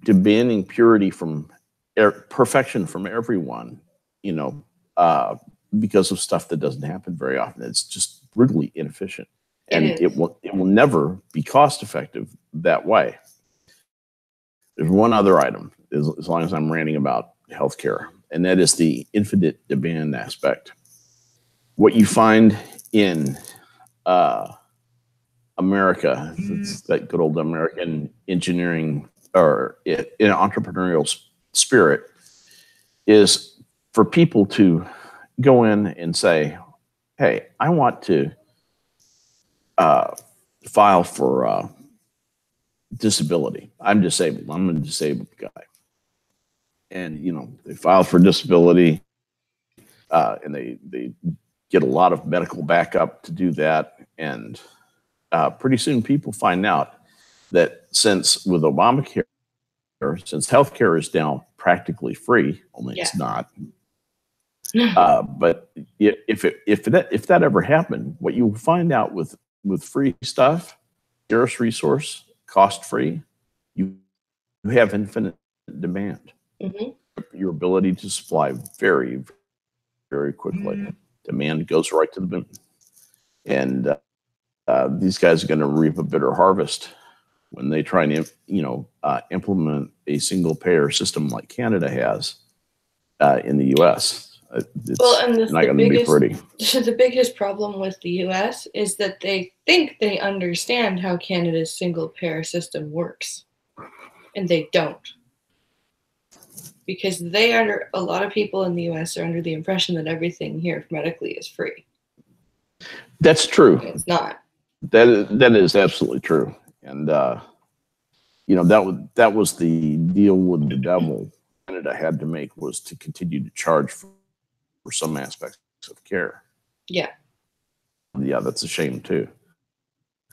[SPEAKER 2] demanding purity from perfection from everyone, because of stuff that doesn't happen very often. It's just brutally inefficient, and it will never be cost effective that way. There's one other item, as long as I'm ranting about healthcare, and that is the infinite demand aspect. What you find in America, it's that good old American engineering or in entrepreneurial spirit, is for people to go in and say, hey, I want to file for disability. I'm disabled. I'm a disabled guy. And, they file for disability and they get a lot of medical backup to do that. And pretty soon people find out that since with Obamacare, since healthcare is now practically free, only it's not. But if that ever happened, what you find out with free stuff, scarce resource, cost free, you have infinite demand. Your ability to supply very, very quickly. Demand goes right to the moon, and these guys are going to reap a bitter harvest when they try and implement a single payer system like Canada has in the U.S. It's not going to be pretty.
[SPEAKER 1] The biggest problem with the U.S. is that they think they understand how Canada's single payer system works, and they don't. Because a lot of people in the U.S. are under the impression that everything here medically is free.
[SPEAKER 2] That's true.
[SPEAKER 1] It's not.
[SPEAKER 2] That is absolutely true. And that was the deal with the devil Canada had to make, was to continue to charge for some aspects of care.
[SPEAKER 1] Yeah.
[SPEAKER 2] Yeah, that's a shame too.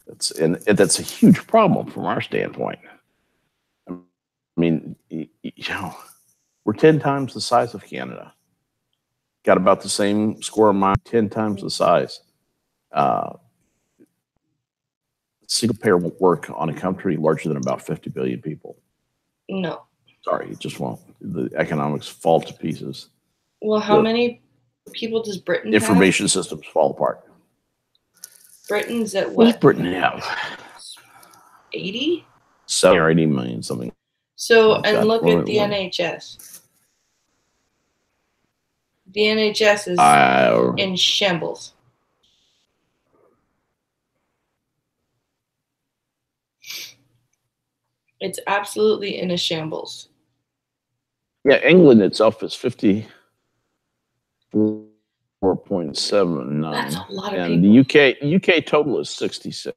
[SPEAKER 2] That's a huge problem from our standpoint. I mean, we're 10 times the size of Canada. Got about the same square mile, 10 times the size. Single payer won't work on a country larger than about 50 billion people.
[SPEAKER 1] No.
[SPEAKER 2] Sorry, it just won't. The economics fall to pieces.
[SPEAKER 1] Well, how many people does Britain have?
[SPEAKER 2] Information systems fall apart.
[SPEAKER 1] Britain's at
[SPEAKER 2] What
[SPEAKER 1] what?
[SPEAKER 2] does Britain have?
[SPEAKER 1] 80?
[SPEAKER 2] 7 or 80 million, something.
[SPEAKER 1] So, and look at the NHS. The NHS is in shambles. It's absolutely in a shambles.
[SPEAKER 2] Yeah, England itself is 54.79.
[SPEAKER 1] That's a lot of
[SPEAKER 2] and
[SPEAKER 1] people.
[SPEAKER 2] The UK total is 66.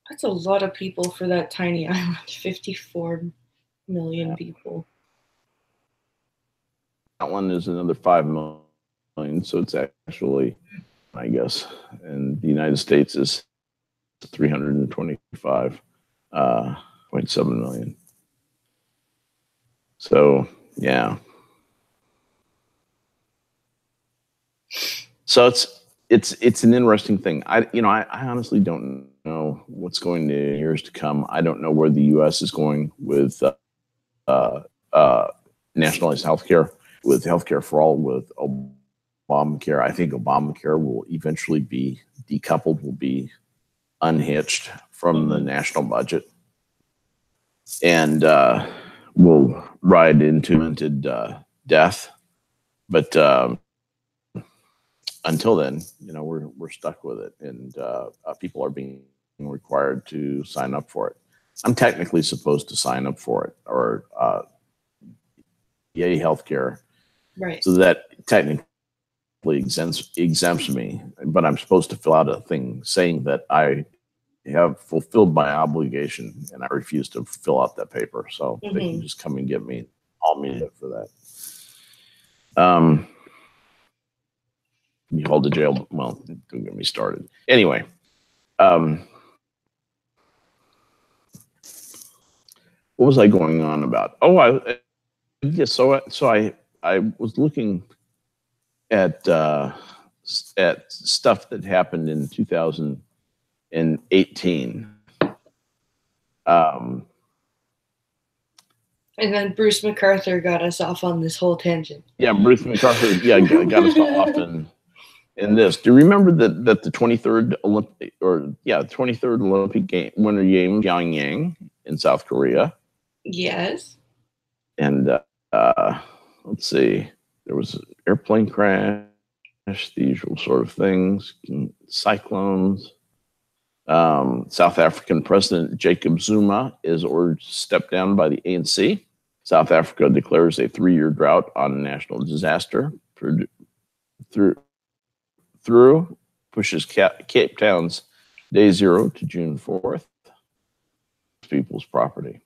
[SPEAKER 1] That's a lot of people for that tiny island. 54 million people.
[SPEAKER 2] Scotland is another 5 million, so it's actually, I guess, and the United States is 325.7 million. So yeah. So it's an interesting thing. I honestly don't know what's going to years to come. I don't know where the U.S. is going with nationalized healthcare, with healthcare for all, with Obamacare. I think Obamacare will eventually be decoupled, will be unhitched from the national budget, and will ride into death. But until then, we're stuck with it, and people are being required to sign up for it. I'm technically supposed to sign up for it, or VA healthcare,
[SPEAKER 1] right?
[SPEAKER 2] So that technically exempts me, but I'm supposed to fill out a thing saying that I have fulfilled my obligation, and I refuse to fill out that paper. So they can just come and get me, all me for that. You hauled to jail. Well, don't get me started. Anyway, what was I going on about? Oh, so I was looking at stuff that happened in 2018.
[SPEAKER 1] And then Bruce MacArthur got us off on this whole tangent.
[SPEAKER 2] Yeah, Bruce MacArthur. Yeah, got us off in this. Do you remember that the 23rd Olympic 23rd Olympic Winter Games, Pyongyang in South Korea?
[SPEAKER 1] Yes.
[SPEAKER 2] And let's see, there was an airplane crash, the usual sort of things, cyclones. South African President Jacob Zuma is ordered to step down by the ANC. South Africa declares a 3-year drought on national disaster through pushes Cape Town's day 0 to June 4th. People's property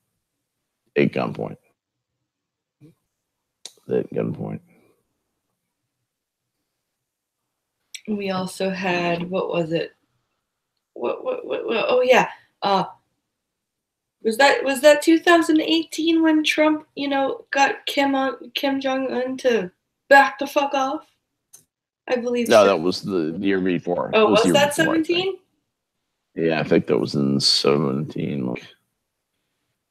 [SPEAKER 2] at gunpoint.
[SPEAKER 1] We also had, what was it? What? Oh yeah. Was that 2018 when Trump, got Kim Jong-un to back the fuck off? I believe.
[SPEAKER 2] No, that was the year before.
[SPEAKER 1] Oh, was that 17?
[SPEAKER 2] Yeah, I think that was in 17.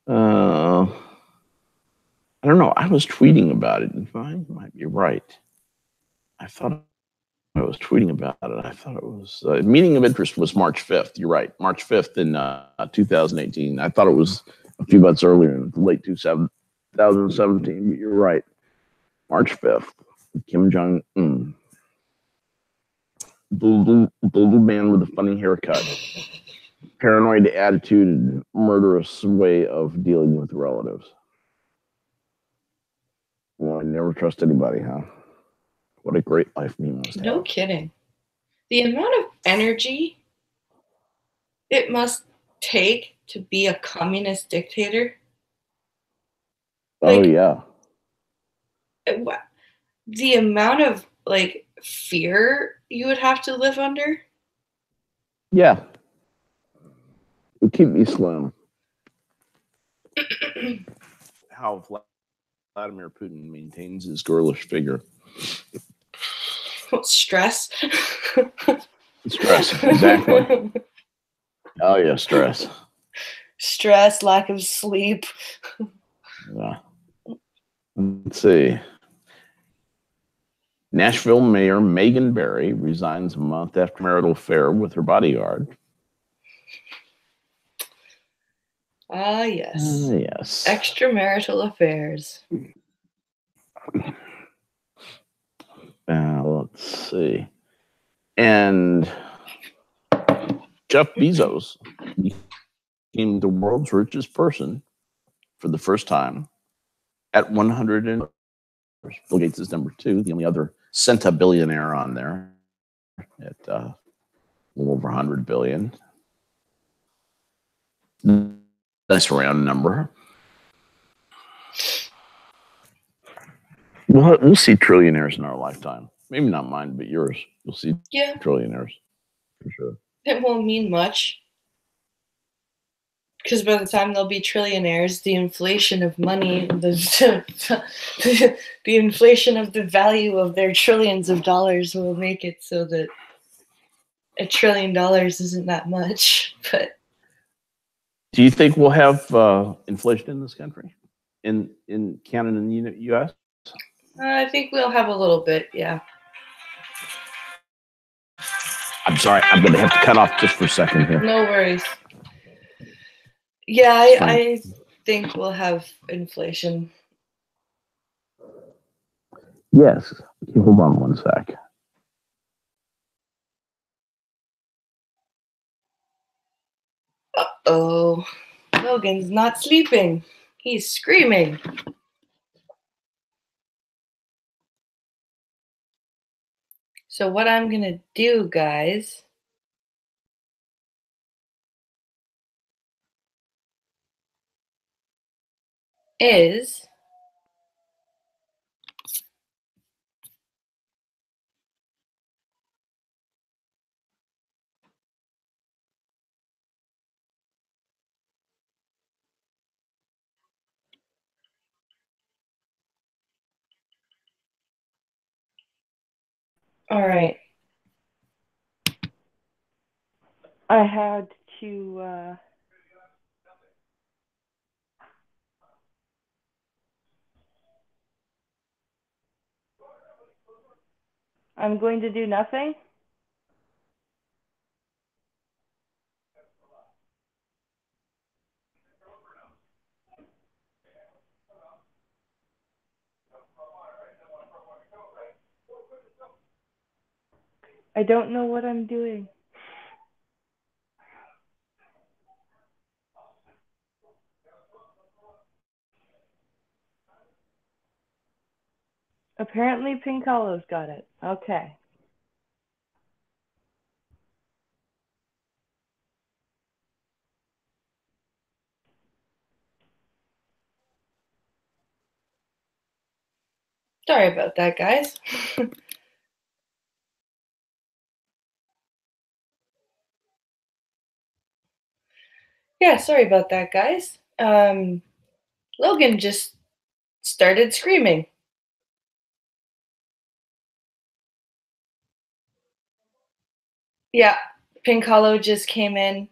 [SPEAKER 2] I don't know. I was tweeting about it. I might be right. I thought I was tweeting about it. I thought it was meeting of interest was March 5th. You're right. March 5th in 2018. I thought it was a few months earlier in late 2017. But you're right. March 5th. Kim Jong-un. Little man with a funny haircut. Paranoid attitude and murderous way of dealing with relatives. Well, I never trust anybody, huh? What a great life he must have.
[SPEAKER 1] No kidding. The amount of energy it must take to be a communist dictator.
[SPEAKER 2] Oh, yeah.
[SPEAKER 1] The amount of, fear you would have to live under.
[SPEAKER 2] Yeah. It would keep me slim. How Vladimir Putin maintains his girlish figure.
[SPEAKER 1] Stress.
[SPEAKER 2] Stress, exactly. Oh, yeah, stress.
[SPEAKER 1] Stress, lack of sleep.
[SPEAKER 2] Yeah. Let's see. Nashville Mayor Megan Barry resigns a month after marital affair with her bodyguard.
[SPEAKER 1] Ah, yes.
[SPEAKER 2] Yes.
[SPEAKER 1] Extramarital affairs.
[SPEAKER 2] Let's see. And Jeff Bezos became the world's richest person for the first time at 100. Bill Gates is number 2, the only other centabillionaire on there at a little over 100 billion. Nice round number. We'll see trillionaires in our lifetime. Maybe not mine, but yours. You'll see trillionaires for sure.
[SPEAKER 1] It won't mean much. Because by the time they'll be trillionaires, the inflation of money, the inflation of the value of their trillions of dollars will make it so that $1 trillion isn't that much. But
[SPEAKER 2] do you think we'll have inflation in this country, in Canada and the U.S.?
[SPEAKER 1] I think we'll have a little bit, yeah.
[SPEAKER 2] I'm sorry, I'm going to have to cut off just for a second here.
[SPEAKER 1] No worries. Yeah, I think we'll have inflation.
[SPEAKER 2] Yes. Hold on one sec.
[SPEAKER 1] Uh-oh. Logan's not sleeping. He's screaming. So what I'm going to do, guys, is all right.
[SPEAKER 4] I had to. I'm going to do nothing. I don't know what I'm doing. Apparently Pinkalo's got it. Okay.
[SPEAKER 1] Sorry about that, guys. Yeah, sorry about that, guys. Logan just started screaming. Yeah, Pinkalo just came in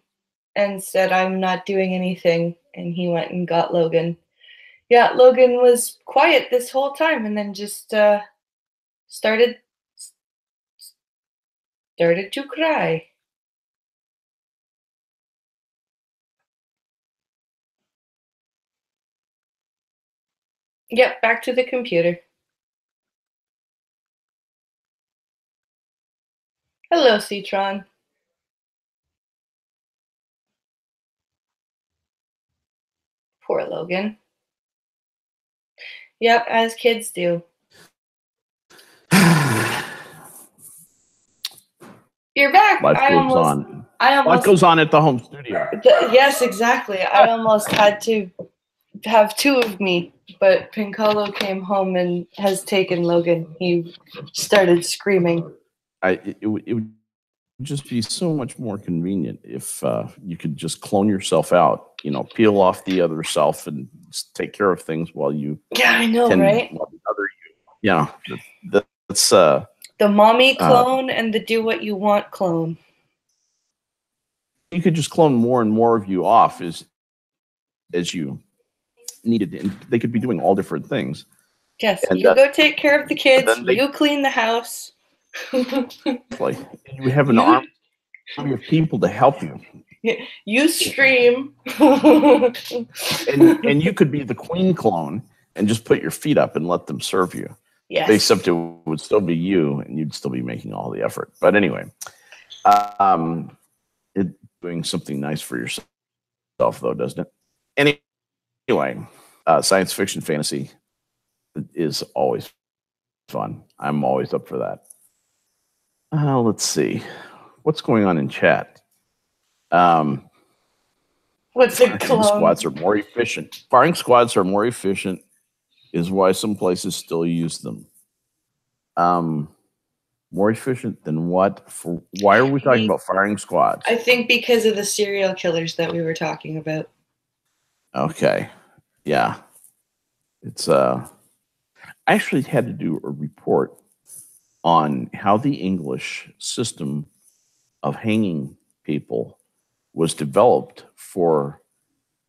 [SPEAKER 1] and said, I'm not doing anything, and he went and got Logan. Yeah, Logan was quiet this whole time and then just started to cry. Yep, back to the computer. Hello, Citron. Poor Logan. Yep, as kids do. You're back.
[SPEAKER 2] Life goes on. Life goes on at the home studio.
[SPEAKER 1] Yes, exactly. I almost had to have two of me, but Pinkalo came home and has taken Logan. He started screaming.
[SPEAKER 2] It would just be so much more convenient if you could just clone yourself out, peel off the other self and just take care of things while you.
[SPEAKER 1] Yeah, I know, right?
[SPEAKER 2] That's
[SPEAKER 1] the mommy clone and the do what you want clone.
[SPEAKER 2] You could just clone more and more of you off as you needed, and they could be doing all different things.
[SPEAKER 1] Yes, and you go take care of the kids. You clean the house.
[SPEAKER 2] Like you have an army of people to help you.
[SPEAKER 1] You stream,
[SPEAKER 2] and you could be the queen clone and just put your feet up and let them serve you.
[SPEAKER 1] Yes.
[SPEAKER 2] Except it would still be you, and you'd still be making all the effort. But anyway, doing something nice for yourself, though, doesn't it? Anyway, science fiction fantasy is always fun. I'm always up for that. Let's see. What's going on in chat?
[SPEAKER 1] What's a clone?
[SPEAKER 2] Squads are more efficient. Firing squads are more efficient is why some places still use them. More efficient than what? Why are we talking about firing squads?
[SPEAKER 1] I think because of the serial killers that we were talking about.
[SPEAKER 2] Okay. Yeah. It's I actually had to do a report on how the English system of hanging people was developed for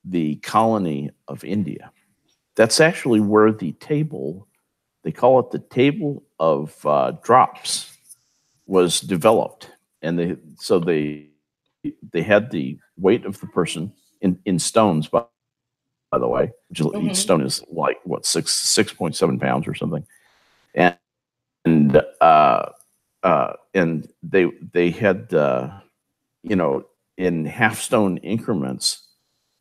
[SPEAKER 2] the colony of India. That's actually where the table, they call it the table of drops, was developed. And they had the weight of the person in stones, by the way, which each stone is like what 6.7 pounds or something, and they had in half stone increments.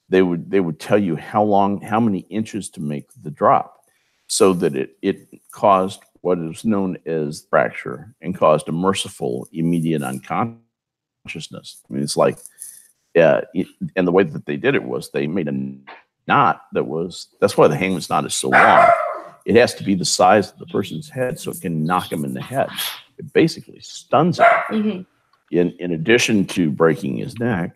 [SPEAKER 2] They would tell you how many inches to make the drop, so that it caused what is known as fracture and caused a merciful immediate unconsciousness. I mean, it's like, and the way that they did it was they made a knot that's why the hangman's knot is so long. It has to be the size of the person's head so it can knock him in the head. It basically stuns him.
[SPEAKER 1] Mm-hmm.
[SPEAKER 2] In addition to breaking his neck,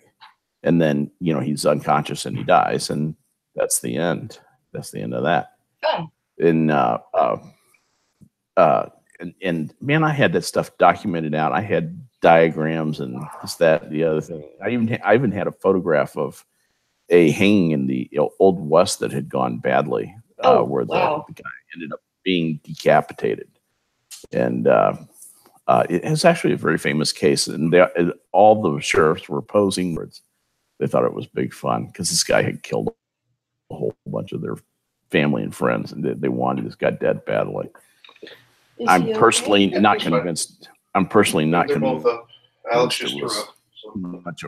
[SPEAKER 2] and then he's unconscious and he dies, and that's the end. That's the end of that.
[SPEAKER 1] Oh.
[SPEAKER 2] And man, I had that stuff documented out. I had diagrams and this, that, the other thing. I even had a photograph of a hanging in the Old West that had gone badly, where the guy ended up being decapitated. And it's actually a very famous case. And all the sheriffs were opposing words. They thought it was big fun because this guy had killed a whole bunch of their family and friends, and they wanted this guy dead badly. I'm personally not convinced. I'm personally not convinced.
[SPEAKER 5] Alex just threw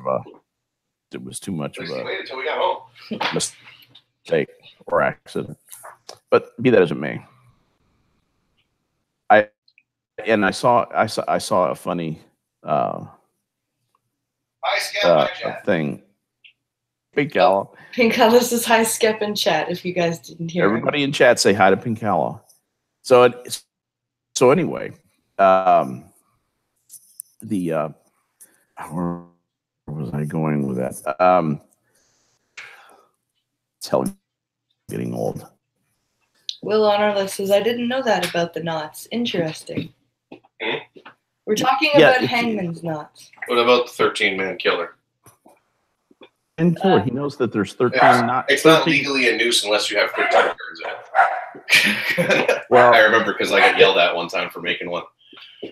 [SPEAKER 5] up.
[SPEAKER 2] It was too much of a
[SPEAKER 5] waited until we got home.
[SPEAKER 2] mistake or accident. But be that as it may, I saw a funny thing. Pinkala.
[SPEAKER 1] Pinkala says hi, Skep in chat. If you guys didn't hear,
[SPEAKER 2] everybody in chat say hi to Pinkala. So anyway, where was I going with that? It's hell getting old.
[SPEAKER 1] Will on our list says, I didn't know that about the knots. Interesting. We're talking about hangman's knots.
[SPEAKER 5] What about the 13-man killer?
[SPEAKER 2] And killer, he knows that there's 13 knots.
[SPEAKER 5] It's not legally a noose unless you have 13 birds in it. Well, I remember because I got yelled at one time for making one.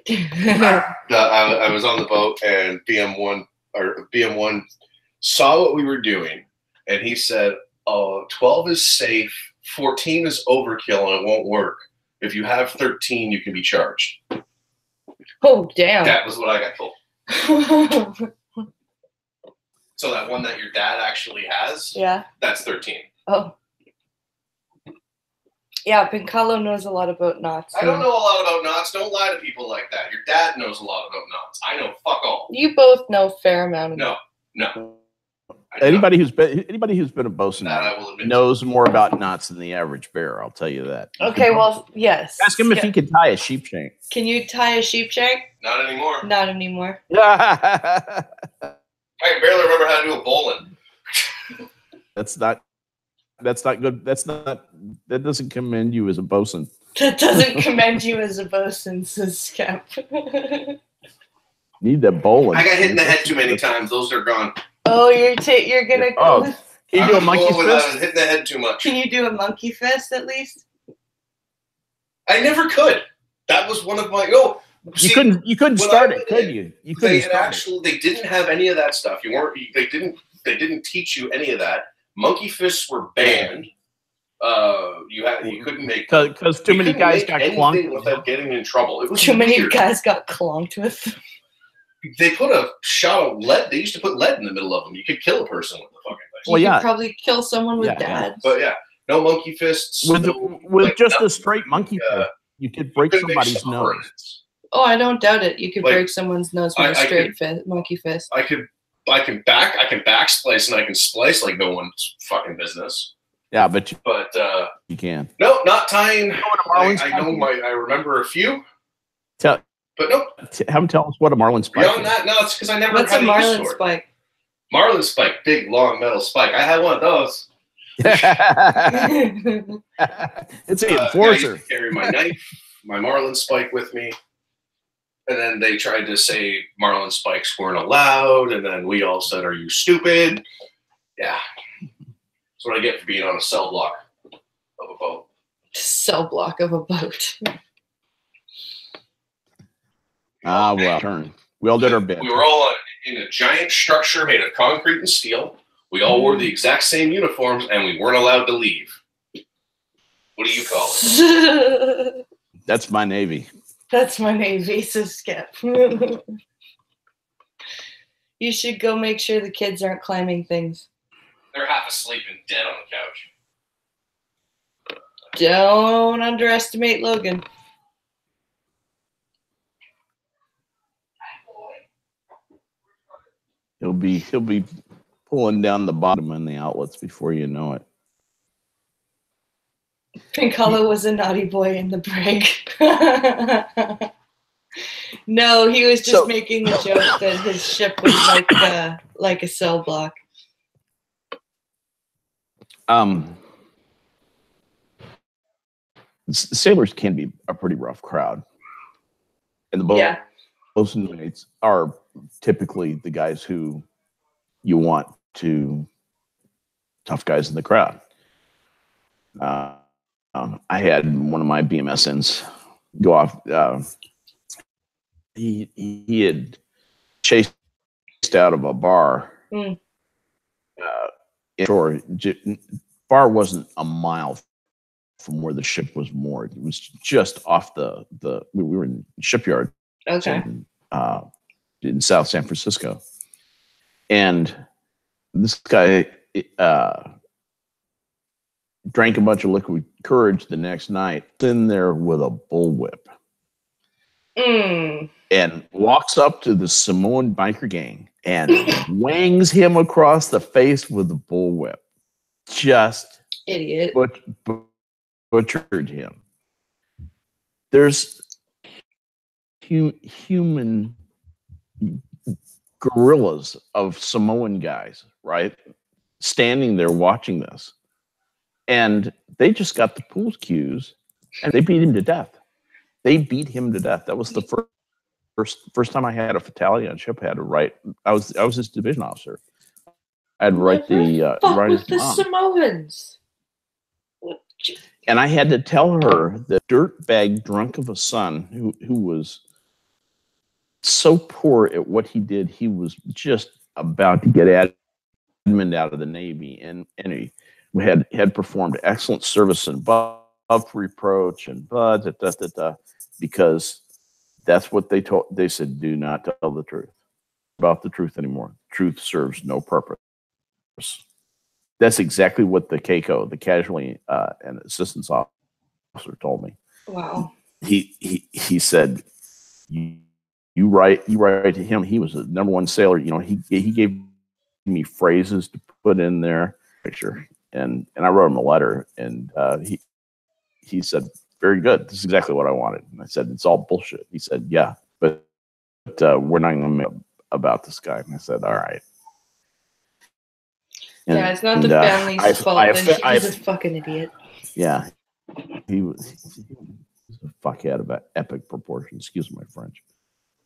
[SPEAKER 5] I was on the boat and BM1 saw what we were doing, and he said, 12 is safe, 14 is overkill, and it won't work. If you have 13, you can be charged.
[SPEAKER 1] Oh, damn.
[SPEAKER 5] That was what I got told. So that one that your dad actually has, that's 13.
[SPEAKER 1] Oh. Yeah, Pinkalo knows a lot about knots.
[SPEAKER 5] I don't know a lot about knots. Don't lie to people like that. Your dad knows a lot about knots. I know fuck all.
[SPEAKER 1] You both know a fair amount of
[SPEAKER 5] No.
[SPEAKER 2] Anybody who's been a bosun knows more about knots than the average bear. I'll tell you that.
[SPEAKER 1] Okay, well, yes.
[SPEAKER 2] Ask him if he can tie a sheep shank.
[SPEAKER 1] Can you tie a sheep shank?
[SPEAKER 5] Not anymore.
[SPEAKER 1] Not anymore.
[SPEAKER 5] I can barely remember how to do a bowline.
[SPEAKER 2] That's not good. That doesn't commend you as a bosun.
[SPEAKER 1] That doesn't commend you as a bosun, says Skep.
[SPEAKER 2] Need that bowling.
[SPEAKER 5] I got hit in the head too many times. Those are gone.
[SPEAKER 1] Oh, you're gonna go with...
[SPEAKER 2] Can you do a monkey fist?
[SPEAKER 5] I was hitting the head too much.
[SPEAKER 1] Can you do a monkey fist at least?
[SPEAKER 5] I never could. That was one of my
[SPEAKER 2] You couldn't start it, could you? You couldn't
[SPEAKER 5] They didn't have any of that stuff. They didn't teach you any of that. Monkey fists were banned. You couldn't make
[SPEAKER 2] because too many guys got clunked
[SPEAKER 5] without getting in trouble. It was
[SPEAKER 1] too many
[SPEAKER 5] weird.
[SPEAKER 1] guys got clunked with.
[SPEAKER 5] They put a shot of lead. They used to put lead in the middle of them. You could kill a person with the fucking thing.
[SPEAKER 1] Well, you could probably kill someone with dads.
[SPEAKER 5] But no monkey fists.
[SPEAKER 2] With just a straight monkey fist, you could break somebody's nose.
[SPEAKER 1] Oh, I don't doubt it. You could break someone's nose with a straight monkey fist.
[SPEAKER 5] I can back splice and I can splice like no one's fucking business.
[SPEAKER 2] Yeah, but you can.
[SPEAKER 5] No, not tying. I remember a few. But no.
[SPEAKER 2] Have them tell us what a marlin spike is.
[SPEAKER 5] No, it's because I never
[SPEAKER 1] What's
[SPEAKER 5] had
[SPEAKER 1] a marlin spike?
[SPEAKER 5] Marlin spike, big, long metal spike. I had one of those.
[SPEAKER 2] It's an enforcer.
[SPEAKER 5] I used to carry my knife, my marlin spike with me. And then they tried to say marlin spikes weren't allowed. And then we all said, "Are you stupid?" Yeah. That's what I get for being on a cell block of a boat.
[SPEAKER 1] Cell block of a boat.
[SPEAKER 2] Well, turn. We all did our bit.
[SPEAKER 5] We were all in a giant structure made of concrete and steel. We all wore the exact same uniforms, and we weren't allowed to leave. What do you call it?
[SPEAKER 2] That's my Navy.
[SPEAKER 1] That's my Navy, says Skep. You should go make sure the kids aren't climbing things.
[SPEAKER 5] They're half asleep and dead on the couch.
[SPEAKER 1] Don't underestimate Logan.
[SPEAKER 2] He'll be pulling down the bottom and the outlets before you know it.
[SPEAKER 1] Pinkala was a naughty boy in the brig. No, he was just
[SPEAKER 2] So-
[SPEAKER 1] making the joke that his ship was like a cell block.
[SPEAKER 2] Sailors can be a pretty rough crowd, and the
[SPEAKER 1] Yeah.
[SPEAKER 2] bosun mates are typically the guys who you want to tough guys in the crowd. I had one of my BMSNs go off. He had chased out of a bar.
[SPEAKER 1] Mm.
[SPEAKER 2] Shore. Bar wasn't a mile from where the ship was moored. It was just off the we were in shipyard
[SPEAKER 1] Okay.
[SPEAKER 2] in South San Francisco, and this guy drank a bunch of liquid courage the next night. In there with a bullwhip.
[SPEAKER 1] Mm.
[SPEAKER 2] And walks up to the Samoan biker gang and wangs him across the face with a bullwhip. Just
[SPEAKER 1] Idiot.
[SPEAKER 2] butchered him. There's human gorillas of Samoan guys, right? Standing there watching this. And they just got the pool cues and they beat him to death. They beat him to death. That was the first time I had a fatality on ship. I had to write. I was his division officer. I had to write
[SPEAKER 1] Fuck
[SPEAKER 2] write
[SPEAKER 1] with
[SPEAKER 2] his
[SPEAKER 1] the
[SPEAKER 2] mom.
[SPEAKER 1] Samoans.
[SPEAKER 2] And I had to tell her the dirtbag drunk of a son who was so poor at what he did, he was just about to get admin out of the Navy, and he had performed excellent service and above reproach and because that's what they told. They said, do not tell the truth about the truth anymore. Truth serves no purpose. That's exactly what the CACO, the casualty and assistance officer, told me.
[SPEAKER 1] Wow.
[SPEAKER 2] He said, you write to him. He was the number one sailor. You know, he gave me phrases to put in there. Picture. And I wrote him a letter, and he said, very good. This is exactly what I wanted. And I said, it's all bullshit. He said, yeah, but we're not going to make about this guy. And I said, all right. And,
[SPEAKER 1] yeah, it's not the family's fault. He's a fucking idiot.
[SPEAKER 2] Yeah. He was a fuckhead of epic proportions. Excuse my French.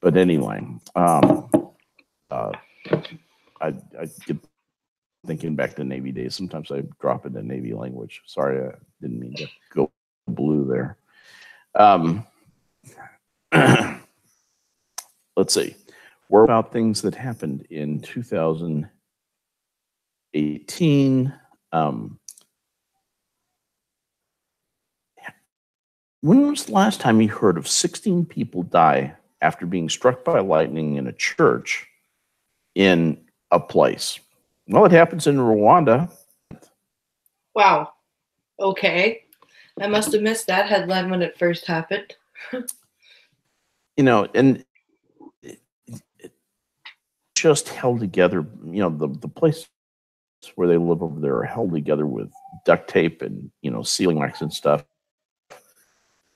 [SPEAKER 2] But anyway, I get thinking back to Navy days. Sometimes I drop into Navy language. Sorry, I didn't mean to go blue there. Let's see. We're about things that happened in 2018. When was the last time you heard of 16 people die after being struck by lightning in a church in a place? Well, it happens in Rwanda.
[SPEAKER 1] Wow. Okay. I must have missed that headline when it first happened.
[SPEAKER 2] You know, and it just held together. You know, the places where they live over there are held together with duct tape and, you know, sealing wax and stuff.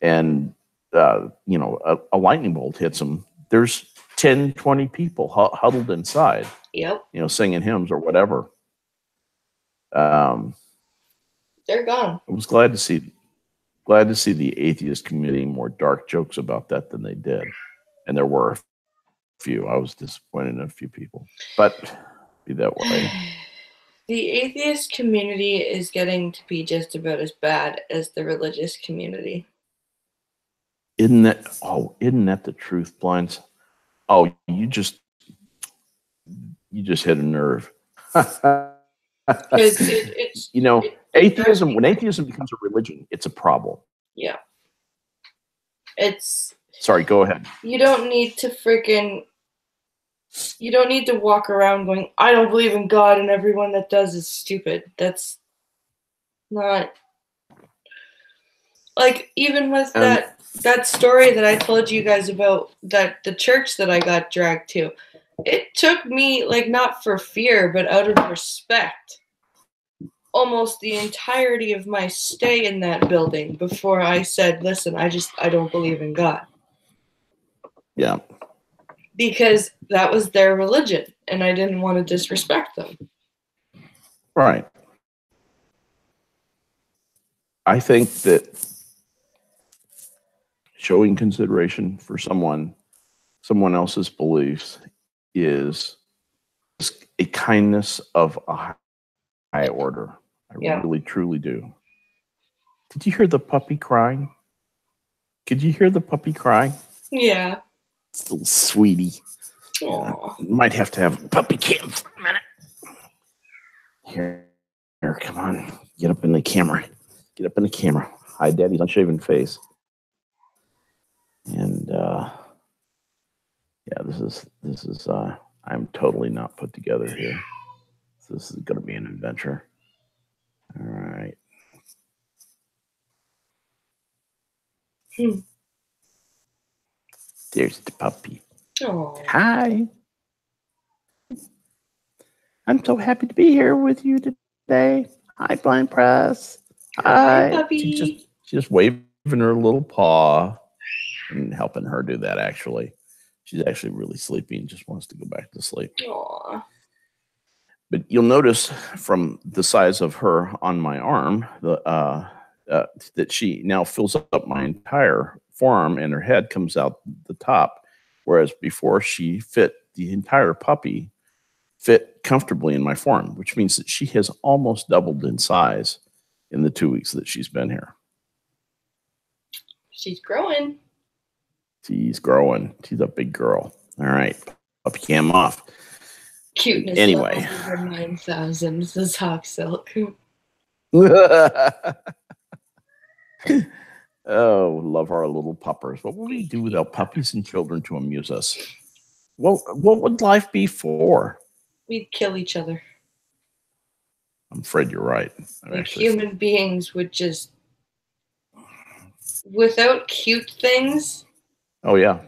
[SPEAKER 2] And, you know, a lightning bolt hits them. There's 10, 20 people huddled inside.
[SPEAKER 1] Yep.
[SPEAKER 2] You know, singing hymns or whatever.
[SPEAKER 1] They're gone.
[SPEAKER 2] I was glad to see the atheist community more dark jokes about that than they did, and there were a few. I was disappointed in a few people, but be that way.
[SPEAKER 1] The atheist community is getting to be just about as bad as the religious community.
[SPEAKER 2] Isn't that the truth, Blinds? Oh, you just hit a nerve.
[SPEAKER 1] It's
[SPEAKER 2] You know, atheism, when atheism becomes a religion, it's a problem.
[SPEAKER 1] yeah. It's
[SPEAKER 2] Sorry, go ahead.
[SPEAKER 1] you don't need to walk around going, I don't believe in God and everyone that does is stupid. That's not like, even with that story that I told you guys about, that the church that I got dragged to, it took me, like, not for fear, but out of respect. almost the entirety of my stay in that building before I said, listen, I don't believe in God.
[SPEAKER 2] Yeah.
[SPEAKER 1] Because that was their religion, and I didn't want to disrespect them.
[SPEAKER 2] Right. I think that showing consideration for someone else's beliefs is a kindness of a high order. I really, truly do. Did you hear the puppy crying? Could you hear the puppy crying?
[SPEAKER 1] Yeah.
[SPEAKER 2] Little sweetie.
[SPEAKER 1] Aww.
[SPEAKER 2] Might have to have a puppy cam for a minute. Here, come on. Get up in the camera. Get up in the camera. Hi, Daddy's unshaven face. And yeah, this is I'm totally not put together here. So this is gonna be an adventure. All right. There's the puppy.
[SPEAKER 1] Aww.
[SPEAKER 2] Hi. I'm so happy to be here with you today. Hi, Blind Press.
[SPEAKER 1] Hi, puppy.
[SPEAKER 2] She's just waving her little paw and helping her do that, actually. She's actually really sleepy and just wants to go back to sleep.
[SPEAKER 1] Aww.
[SPEAKER 2] But you'll notice from the size of her on my arm that she now fills up my entire forearm, and her head comes out the top, whereas before she fit the entire puppy fit comfortably in my forearm, which means that she has almost doubled in size in the 2 weeks that she's been here.
[SPEAKER 1] She's growing.
[SPEAKER 2] She's growing. She's a big girl. All right. Puppy cam off.
[SPEAKER 1] Cuteness
[SPEAKER 2] Anyway.
[SPEAKER 1] level over 9,000. This is Hawk Silk.
[SPEAKER 2] Oh, love our little puppers. What would we do without puppies and children to amuse us? What would life be for?
[SPEAKER 1] We'd kill each other.
[SPEAKER 2] I'm afraid you're right.
[SPEAKER 1] Like human beings would just, without cute things.
[SPEAKER 2] Oh yeah,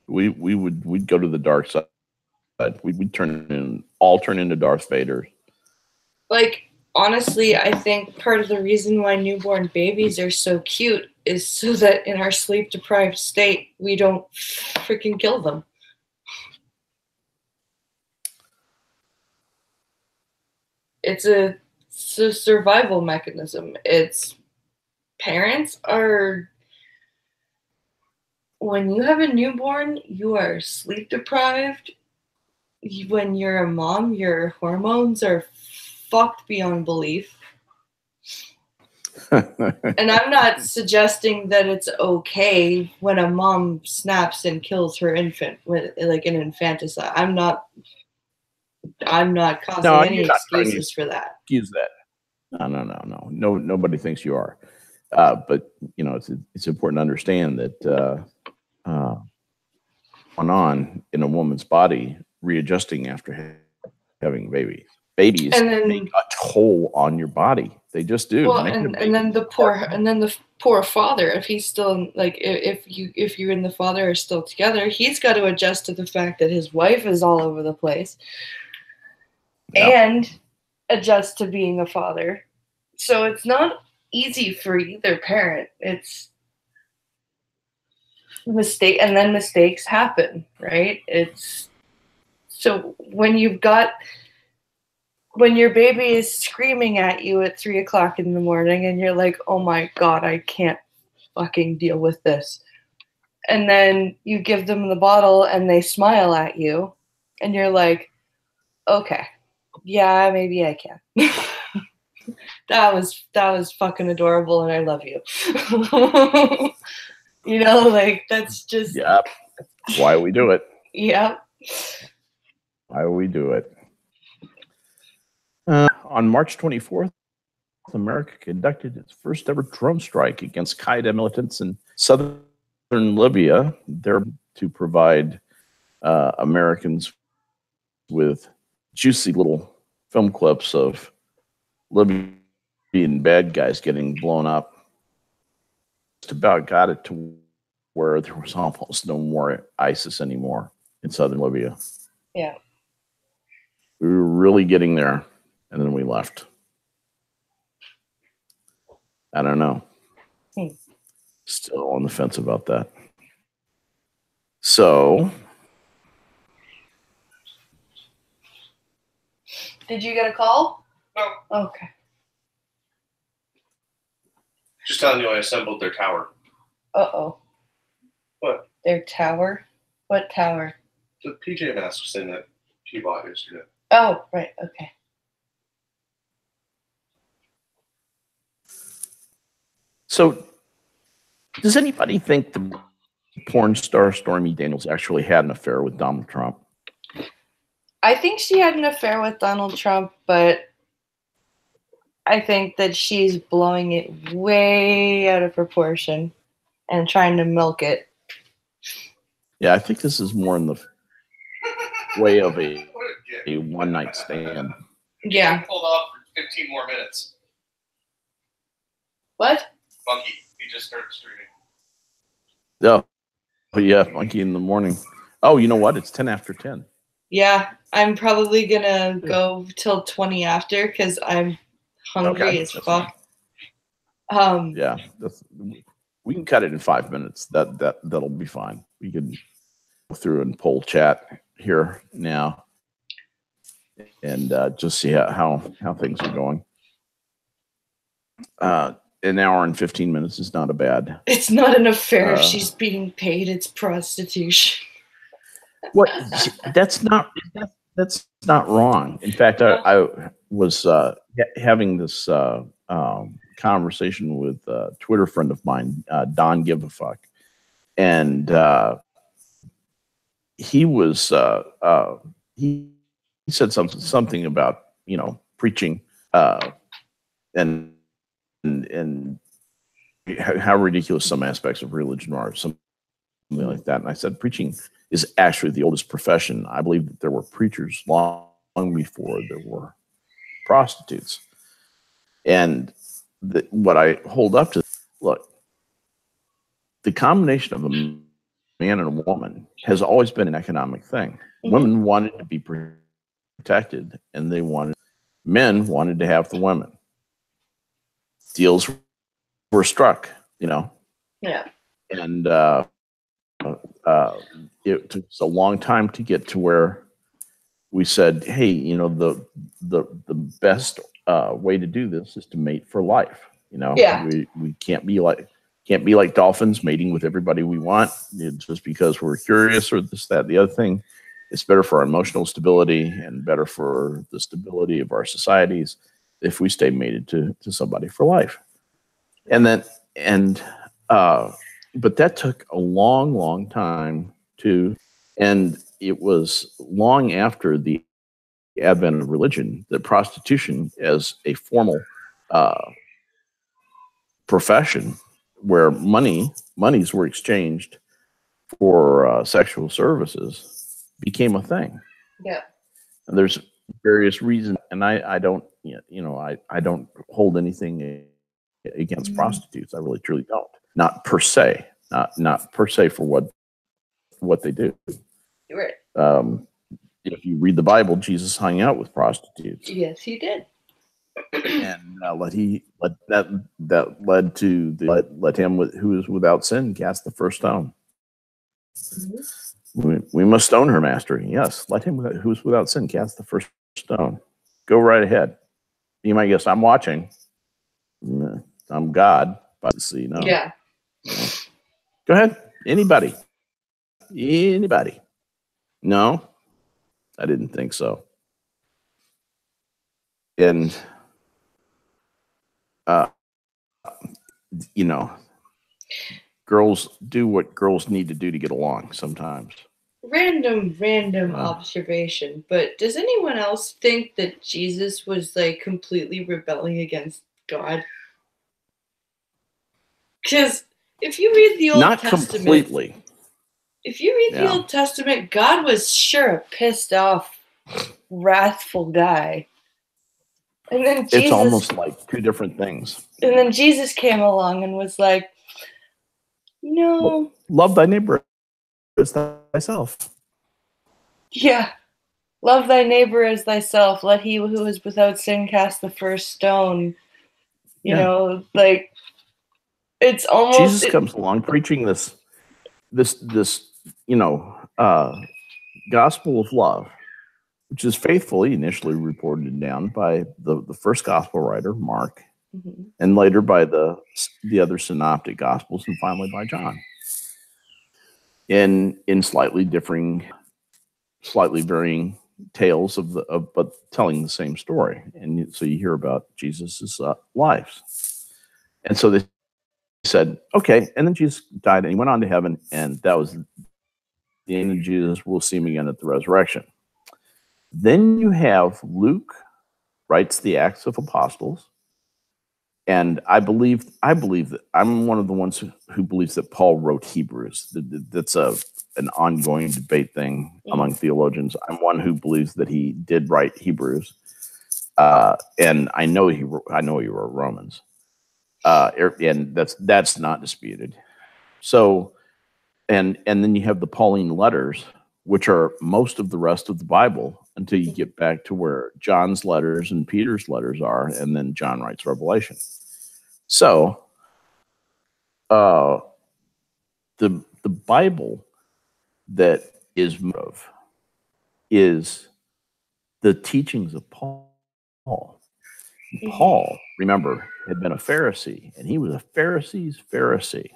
[SPEAKER 2] we'd go to the dark side. We'd turn into Darth Vader.
[SPEAKER 1] Like, honestly, I think part of the reason why newborn babies are so cute is so that in our sleep deprived state we don't freaking kill them. It's a survival mechanism. It's parents are, when you have a newborn, you are sleep deprived. When you're a mom, your hormones are fucked beyond belief. And I'm not suggesting that it's okay when a mom snaps and kills her infant with like an infanticide. I'm not causing any excuses for that.
[SPEAKER 2] Excuse that. No. Nobody thinks you are. But you know, it's important to understand that on in a woman's body readjusting after having babies and then make a toll on your body. They just do.
[SPEAKER 1] Well, and then the poor father, if he's still like, if you and the father are still together, he's got to adjust to the fact that his wife is all over the place. Yeah. And adjust to being a father. So it's not easy for either parent. It's mistake, and then mistakes happen, right? It's so when your baby is screaming at you at 3 o'clock in the morning and you're like, oh my God, I can't fucking deal with this. And then you give them the bottle and they smile at you and you're like, okay, yeah, maybe I can. That was fucking adorable and I love you. You know, like that's just.
[SPEAKER 2] Yep. That's why we do it.
[SPEAKER 1] Yep.
[SPEAKER 2] Why we do it. On March 24th, America conducted its first ever drone strike against Qaeda militants in southern Libya, there to provide Americans with juicy little film clips of Libyan bad guys getting blown up. Just about got it to where there was almost no more ISIS anymore in southern Libya.
[SPEAKER 1] Yeah.
[SPEAKER 2] We were really getting there, and then we left. I don't know.
[SPEAKER 1] Hmm.
[SPEAKER 2] Still on the fence about that. So,
[SPEAKER 1] Did you get a call?
[SPEAKER 5] No,
[SPEAKER 1] Okay.
[SPEAKER 5] just telling you I assembled their tower.
[SPEAKER 1] Uh-oh.
[SPEAKER 5] What?
[SPEAKER 1] Their tower? What tower?
[SPEAKER 5] The PJ Masks thing that she bought yesterday.
[SPEAKER 1] Oh, right. Okay.
[SPEAKER 2] so does anybody think the porn star Stormy Daniels actually had an affair with Donald Trump?
[SPEAKER 1] I think she had an affair with Donald Trump, but I think that she's blowing it way out of proportion and trying to milk it.
[SPEAKER 2] Yeah, I think this is more in the way of a
[SPEAKER 5] What a dick.
[SPEAKER 2] one-night stand.
[SPEAKER 1] Yeah.
[SPEAKER 5] Hold off for 15 more minutes.
[SPEAKER 1] What?
[SPEAKER 5] Monkey, he just started streaming.
[SPEAKER 2] Oh, yeah, monkey in the morning. Oh, you know what? It's 10 after 10.
[SPEAKER 1] Yeah, I'm probably gonna go till 20 after because I'm hungry
[SPEAKER 2] Okay,
[SPEAKER 1] as
[SPEAKER 2] that's
[SPEAKER 1] fuck.
[SPEAKER 2] Yeah, we can cut it in 5 minutes. That'll be fine. We can go through and poll chat here now, and just see how things are going. An hour and 15 minutes is not a bad.
[SPEAKER 1] It's not an affair if
[SPEAKER 2] Uh,
[SPEAKER 1] she's being paid, it's prostitution.
[SPEAKER 2] What? That's not wrong. In fact, I was having this conversation with a Twitter friend of mine, Don Give a Fuck, and he was he said something about preaching and how ridiculous some aspects of religion are, something like that. And I said, preaching is actually the oldest profession. I believe that there were preachers long before there were prostitutes. And what I hold up to, look, the combination of a man and a woman has always been an economic thing.
[SPEAKER 1] Mhm.
[SPEAKER 2] Women wanted to be protected, and men wanted to have the women. Deals were struck,
[SPEAKER 1] Yeah.
[SPEAKER 2] and it took us a long time to get to where we said, hey, the best way to do this is to mate for life.
[SPEAKER 1] Yeah.
[SPEAKER 2] We can't be like dolphins mating with everybody we want just because we're curious or this, that, the other thing. It's better for our emotional stability and better for the stability of our societies if we stay mated to somebody for life. But that took a long, long time and it was long after the advent of religion that prostitution as a formal profession where monies were exchanged for sexual services became a thing.
[SPEAKER 1] Yeah.
[SPEAKER 2] And there's various reasons, and I don't I don't hold anything against prostitutes. I really truly don't. Not per se, not per se for what they do.
[SPEAKER 1] Right.
[SPEAKER 2] If you read the Bible, Jesus hung out with prostitutes,
[SPEAKER 1] Yes, he did.
[SPEAKER 2] and let him who is without sin cast the first stone. We must stone her, master. Yes, let him who is without sin cast the first stone. Go right ahead. You might guess I'm watching. I'm God, but see, no.
[SPEAKER 1] Yeah.
[SPEAKER 2] Go ahead. Anybody? No, I didn't think so. And girls do what girls need to do to get along sometimes.
[SPEAKER 1] Random observation, but does anyone else think that Jesus was like completely rebelling against God? Because if you read the Old
[SPEAKER 2] Not
[SPEAKER 1] Testament,
[SPEAKER 2] completely.
[SPEAKER 1] if you read the Old Testament, God was sure a pissed off, wrathful guy. And then Jesus,
[SPEAKER 2] It's almost like two different things.
[SPEAKER 1] And then Jesus came along and was like, no.
[SPEAKER 2] Love thy neighbor as thyself.
[SPEAKER 1] Yeah. Love thy neighbor as thyself. Let he who is without sin cast the first stone. You know, like, It's almost
[SPEAKER 2] Jesus comes along preaching this gospel of love, which is faithfully initially reported down by the first gospel writer, Mark,
[SPEAKER 1] Mhm.
[SPEAKER 2] and later by the other synoptic gospels, and finally by John. In slightly varying tales but telling the same story. And so you hear about Jesus's lives. And so they said, okay, and then Jesus died and he went on to heaven, and that was the end of Jesus. We'll see him again at the resurrection. Then you have Luke writes the Acts of Apostles, and I believe that I'm one of the ones who believes that Paul wrote Hebrews. That's an ongoing debate thing among theologians. I'm one who believes that he did write Hebrews, and I know he wrote Romans, and that's not disputed. So, and then you have the Pauline letters, which are most of the rest of the Bible until you get back to where John's letters and Peter's letters are, and then John writes Revelation. So, the Bible that is the teachings of Paul. Paul, remember, had been a Pharisee, and he was a Pharisee's Pharisee.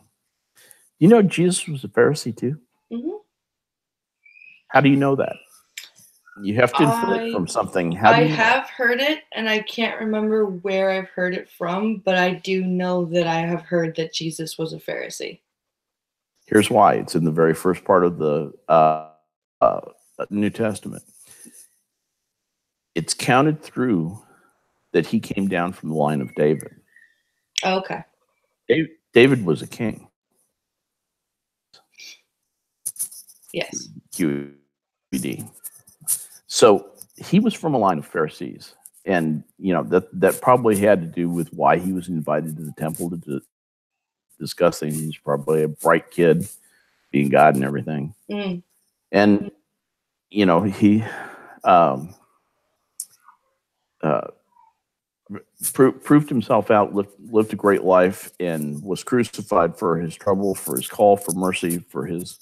[SPEAKER 2] You know, Jesus was a Pharisee too.
[SPEAKER 1] Mhm.
[SPEAKER 2] How do you know that? You have to infer it from something.
[SPEAKER 1] I have heard it, and I can't remember where I've heard it from, but I do know that I have heard that Jesus was a Pharisee.
[SPEAKER 2] Here's why. It's in the very first part of the New Testament. It's counted through that he came down from the line of David.
[SPEAKER 1] Oh, okay.
[SPEAKER 2] David was a king.
[SPEAKER 1] Yes.
[SPEAKER 2] QED. So he was from a line of Pharisees, and that probably had to do with why he was invited to the temple to discuss things. He's probably a bright kid, being God and everything. And he proved himself out, lived a great life, and was crucified for his trouble, for his call for mercy, for his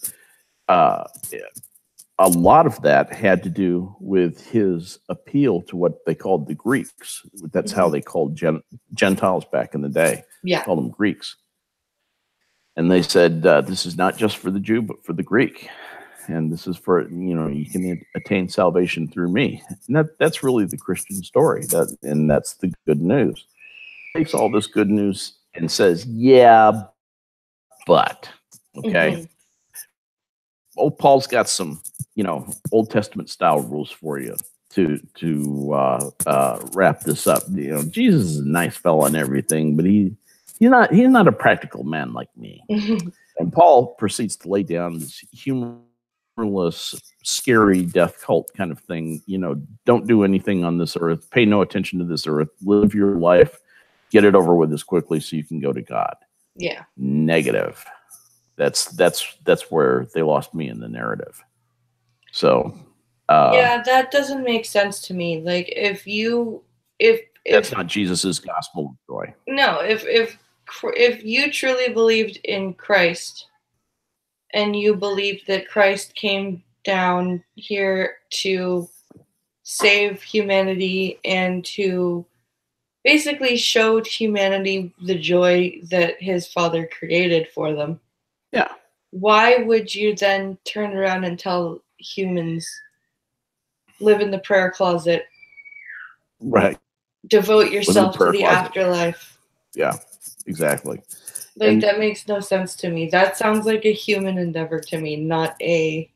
[SPEAKER 2] a lot of that had to do with his appeal to what they called the Greeks. That's how they called Gentiles back in the day.
[SPEAKER 1] Yeah.
[SPEAKER 2] They called them Greeks. And they said, this is not just for the Jew, but for the Greek. And this is for, you can attain salvation through me. And that's really the Christian story. And that's the good news. Takes all this good news and says, yeah, but, okay. Old Paul's got some, Old Testament style rules for you to wrap this up. Jesus is a nice fellow and everything, but he's not a practical man like me. And Paul proceeds to lay down this humorless, scary death cult kind of thing. Don't do anything on this earth. Pay no attention to this earth. Live your life. Get it over with as quickly so you can go to God.
[SPEAKER 1] Yeah. Negative.
[SPEAKER 2] That's where they lost me in the narrative. So
[SPEAKER 1] yeah, that doesn't make sense to me. Like if
[SPEAKER 2] that's not Jesus's gospel of joy.
[SPEAKER 1] No, if you truly believed in Christ and you believed that Christ came down here to save humanity and to basically showed humanity the joy that his Father created for them.
[SPEAKER 2] Yeah.
[SPEAKER 1] Why would you then turn around and tell humans live in the prayer closet?
[SPEAKER 2] Right.
[SPEAKER 1] Devote yourself to the afterlife.
[SPEAKER 2] Yeah, exactly.
[SPEAKER 1] That makes no sense to me. That sounds like a human endeavor to me, not a...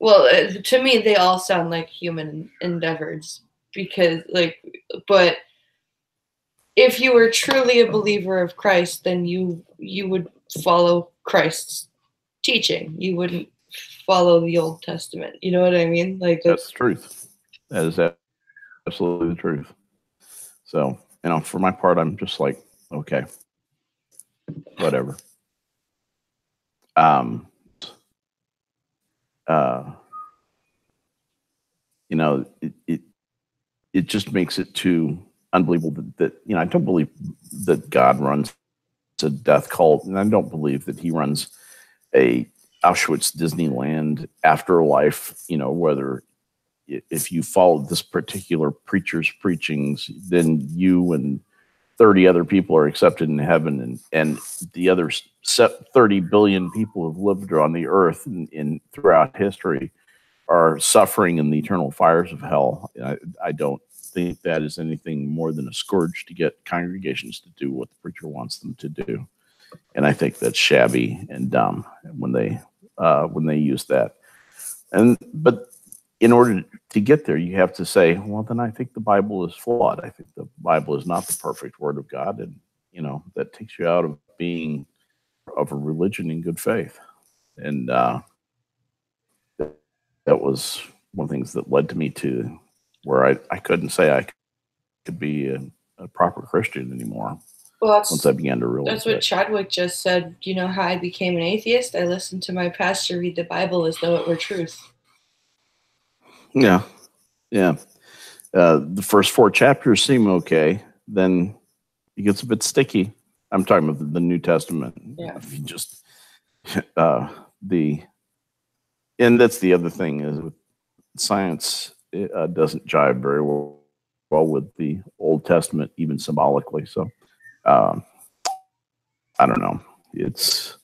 [SPEAKER 1] Well, to me, they all sound like human endeavors because, but if you were truly a believer of Christ, then you would follow Christ's teaching. You wouldn't follow the Old Testament. You know what I mean?
[SPEAKER 2] That's the truth. That is absolutely the truth. So, for my part, I'm just like, okay, whatever. It just makes it too unbelievable that I don't believe that God runs a death cult, and I don't believe that he runs a Auschwitz Disneyland afterlife. Whether if you followed this particular preacher's preachings, then you and 30 other people are accepted in heaven, and the other 30 billion people who've lived on the earth in throughout history are suffering in the eternal fires of hell. I don't think that is anything more than a scourge to get congregations to do what the preacher wants them to do. And I think that's shabby and dumb when they use that. But in order to get there, you have to say, well, then I think the Bible is flawed. I think the Bible is not the perfect word of God. And, that takes you out of being of a religion in good faith. And that was one of the things that led to me to where I couldn't say I could be a proper Christian anymore.
[SPEAKER 1] Well,
[SPEAKER 2] once I began to realize
[SPEAKER 1] that's what Chadwick just said. You know how I became an atheist? I listened to my pastor read the Bible as though it were truth.
[SPEAKER 2] Yeah. The first 4 chapters seem okay. Then it gets a bit sticky. I'm talking about the New Testament.
[SPEAKER 1] Yeah.
[SPEAKER 2] If you just and that's the other thing is with science, it doesn't jive very well with the Old Testament, even symbolically. So I don't know. It's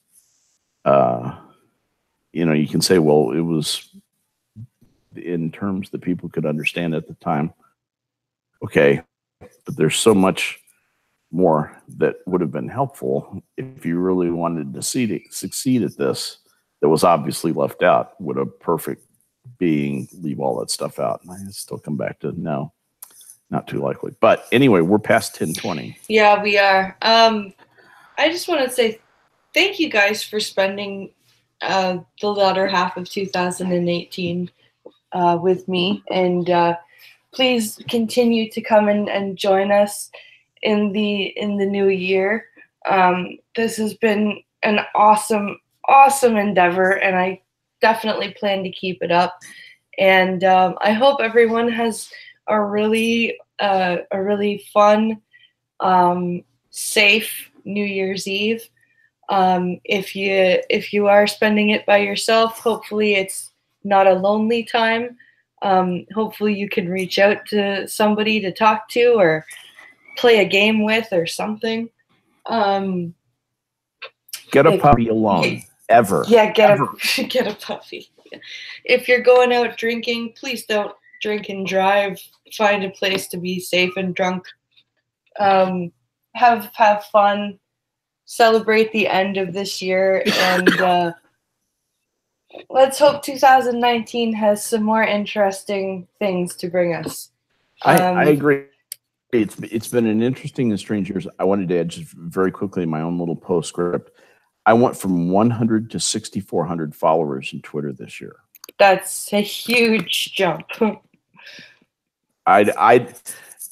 [SPEAKER 2] you can say, well, it was in terms that people could understand at the time. Okay, but there's so much more that would have been helpful if you really wanted to succeed at this that was obviously left out. Would a perfect being leave all that stuff out? And I still come back to no, not too likely. But anyway, we're past 10:20.
[SPEAKER 1] Yeah, we are. I just want to say thank you guys for spending the latter half of 2018 with me, and please continue to come and join us in the new year. This has been an awesome endeavor, and I definitely plan to keep it up. And I hope everyone has a really fun, safe New Year's Eve. If you are spending it by yourself, hopefully it's not a lonely time. Hopefully you can reach out to somebody to talk to or play a game with or something.
[SPEAKER 2] Get a puppy alone. Ever.
[SPEAKER 1] Yeah, get a puppy. If you're going out drinking, please don't drink and drive. Find a place to be safe and drunk. Have fun. Celebrate the end of this year, and let's hope 2019 has some more interesting things to bring us.
[SPEAKER 2] I agree. It's been an interesting and strange years. I wanted to add just very quickly my own little postscript. I went from 100 to 6,400 followers in Twitter this year.
[SPEAKER 1] That's a huge jump.
[SPEAKER 2] I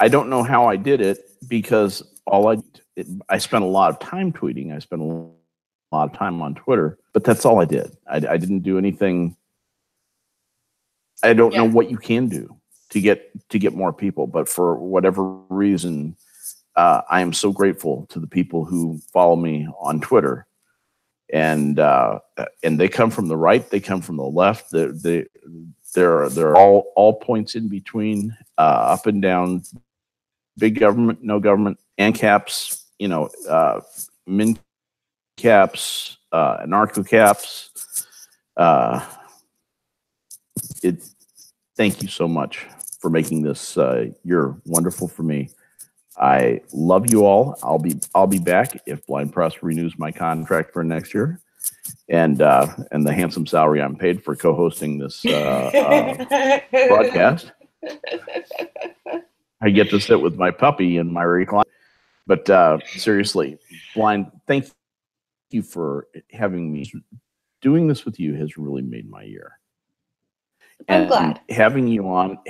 [SPEAKER 2] don't know how I did it because I spent a lot of time tweeting. I spent a lot of time on Twitter, but that's all I did. I didn't do anything. I don't know what you can do to get more people, but for whatever reason, I am so grateful to the people who follow me on Twitter. And they come from the right, they come from the left. They're all points in between, up and down, big government, no government, ANCAPs, min caps, anarcho caps. Thank you so much for making this year wonderful for me. I love you all. I'll be back if Blind Press renews my contract for next year, and the handsome salary I'm paid for co-hosting this broadcast. I get to sit with my puppy in my recline. But seriously, Blind, thank you for having me. Doing this with you has really made my year.
[SPEAKER 1] I'm glad.
[SPEAKER 2] Having you on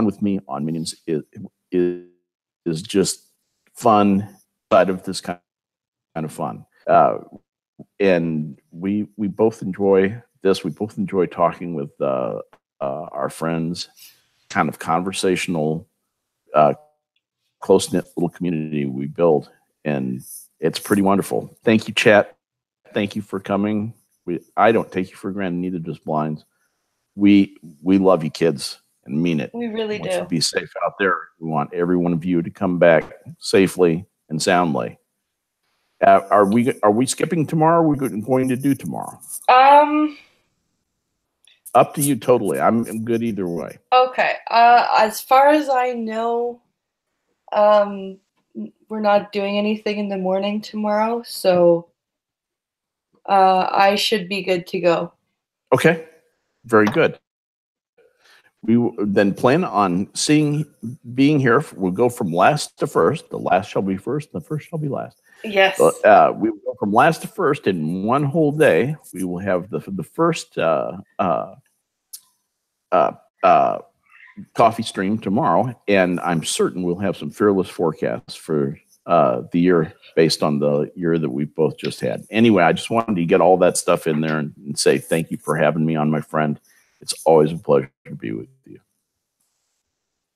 [SPEAKER 2] with me on Minions is just fun, side of this kind of fun. And we both enjoy this. We both enjoy talking with our friends, kind of conversational close-knit little community we build, and it's pretty wonderful. Thank you, chat. Thank you for coming. I don't take you for granted, neither does Blinds. We love you, kids, and mean it.
[SPEAKER 1] We really
[SPEAKER 2] We want you
[SPEAKER 1] do.
[SPEAKER 2] to be safe out there. We want every one of you to come back safely and soundly. Are we skipping tomorrow? Or are we going to do tomorrow? Up to you totally. I'm good either way.
[SPEAKER 1] Okay. As far as I know, we're not doing anything in the morning tomorrow, so I should be good to go.
[SPEAKER 2] Okay. Very good. We will then plan on being here. We'll go from last to first. The last shall be first, and the first shall be last.
[SPEAKER 1] Yes.
[SPEAKER 2] We will go from last to first in one whole day. We will have the first coffee stream tomorrow, and I'm certain we'll have some fearless forecasts for the year based on the year that we both just had. Anyway, I just wanted to get all that stuff in there and say thank you for having me on, my friend. It's always a pleasure to be with you.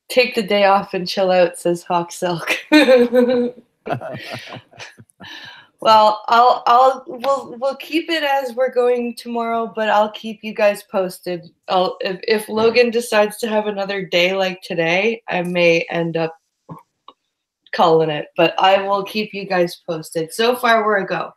[SPEAKER 1] Take the day off and chill out, says Hawk Silk. Well, we'll keep it as we're going tomorrow, but I'll keep you guys posted. If Logan decides to have another day like today, I may end up calling it, but I will keep you guys posted. So far, we're a go.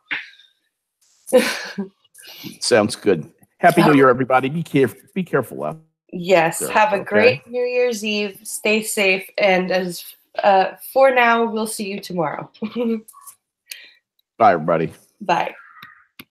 [SPEAKER 2] Sounds good. Happy New Year, everybody. Be careful out.
[SPEAKER 1] Yes.
[SPEAKER 2] there,
[SPEAKER 1] Have a
[SPEAKER 2] okay?
[SPEAKER 1] great New Year's Eve. Stay safe, and as for now, we'll see you tomorrow.
[SPEAKER 2] Bye, everybody.
[SPEAKER 1] Bye.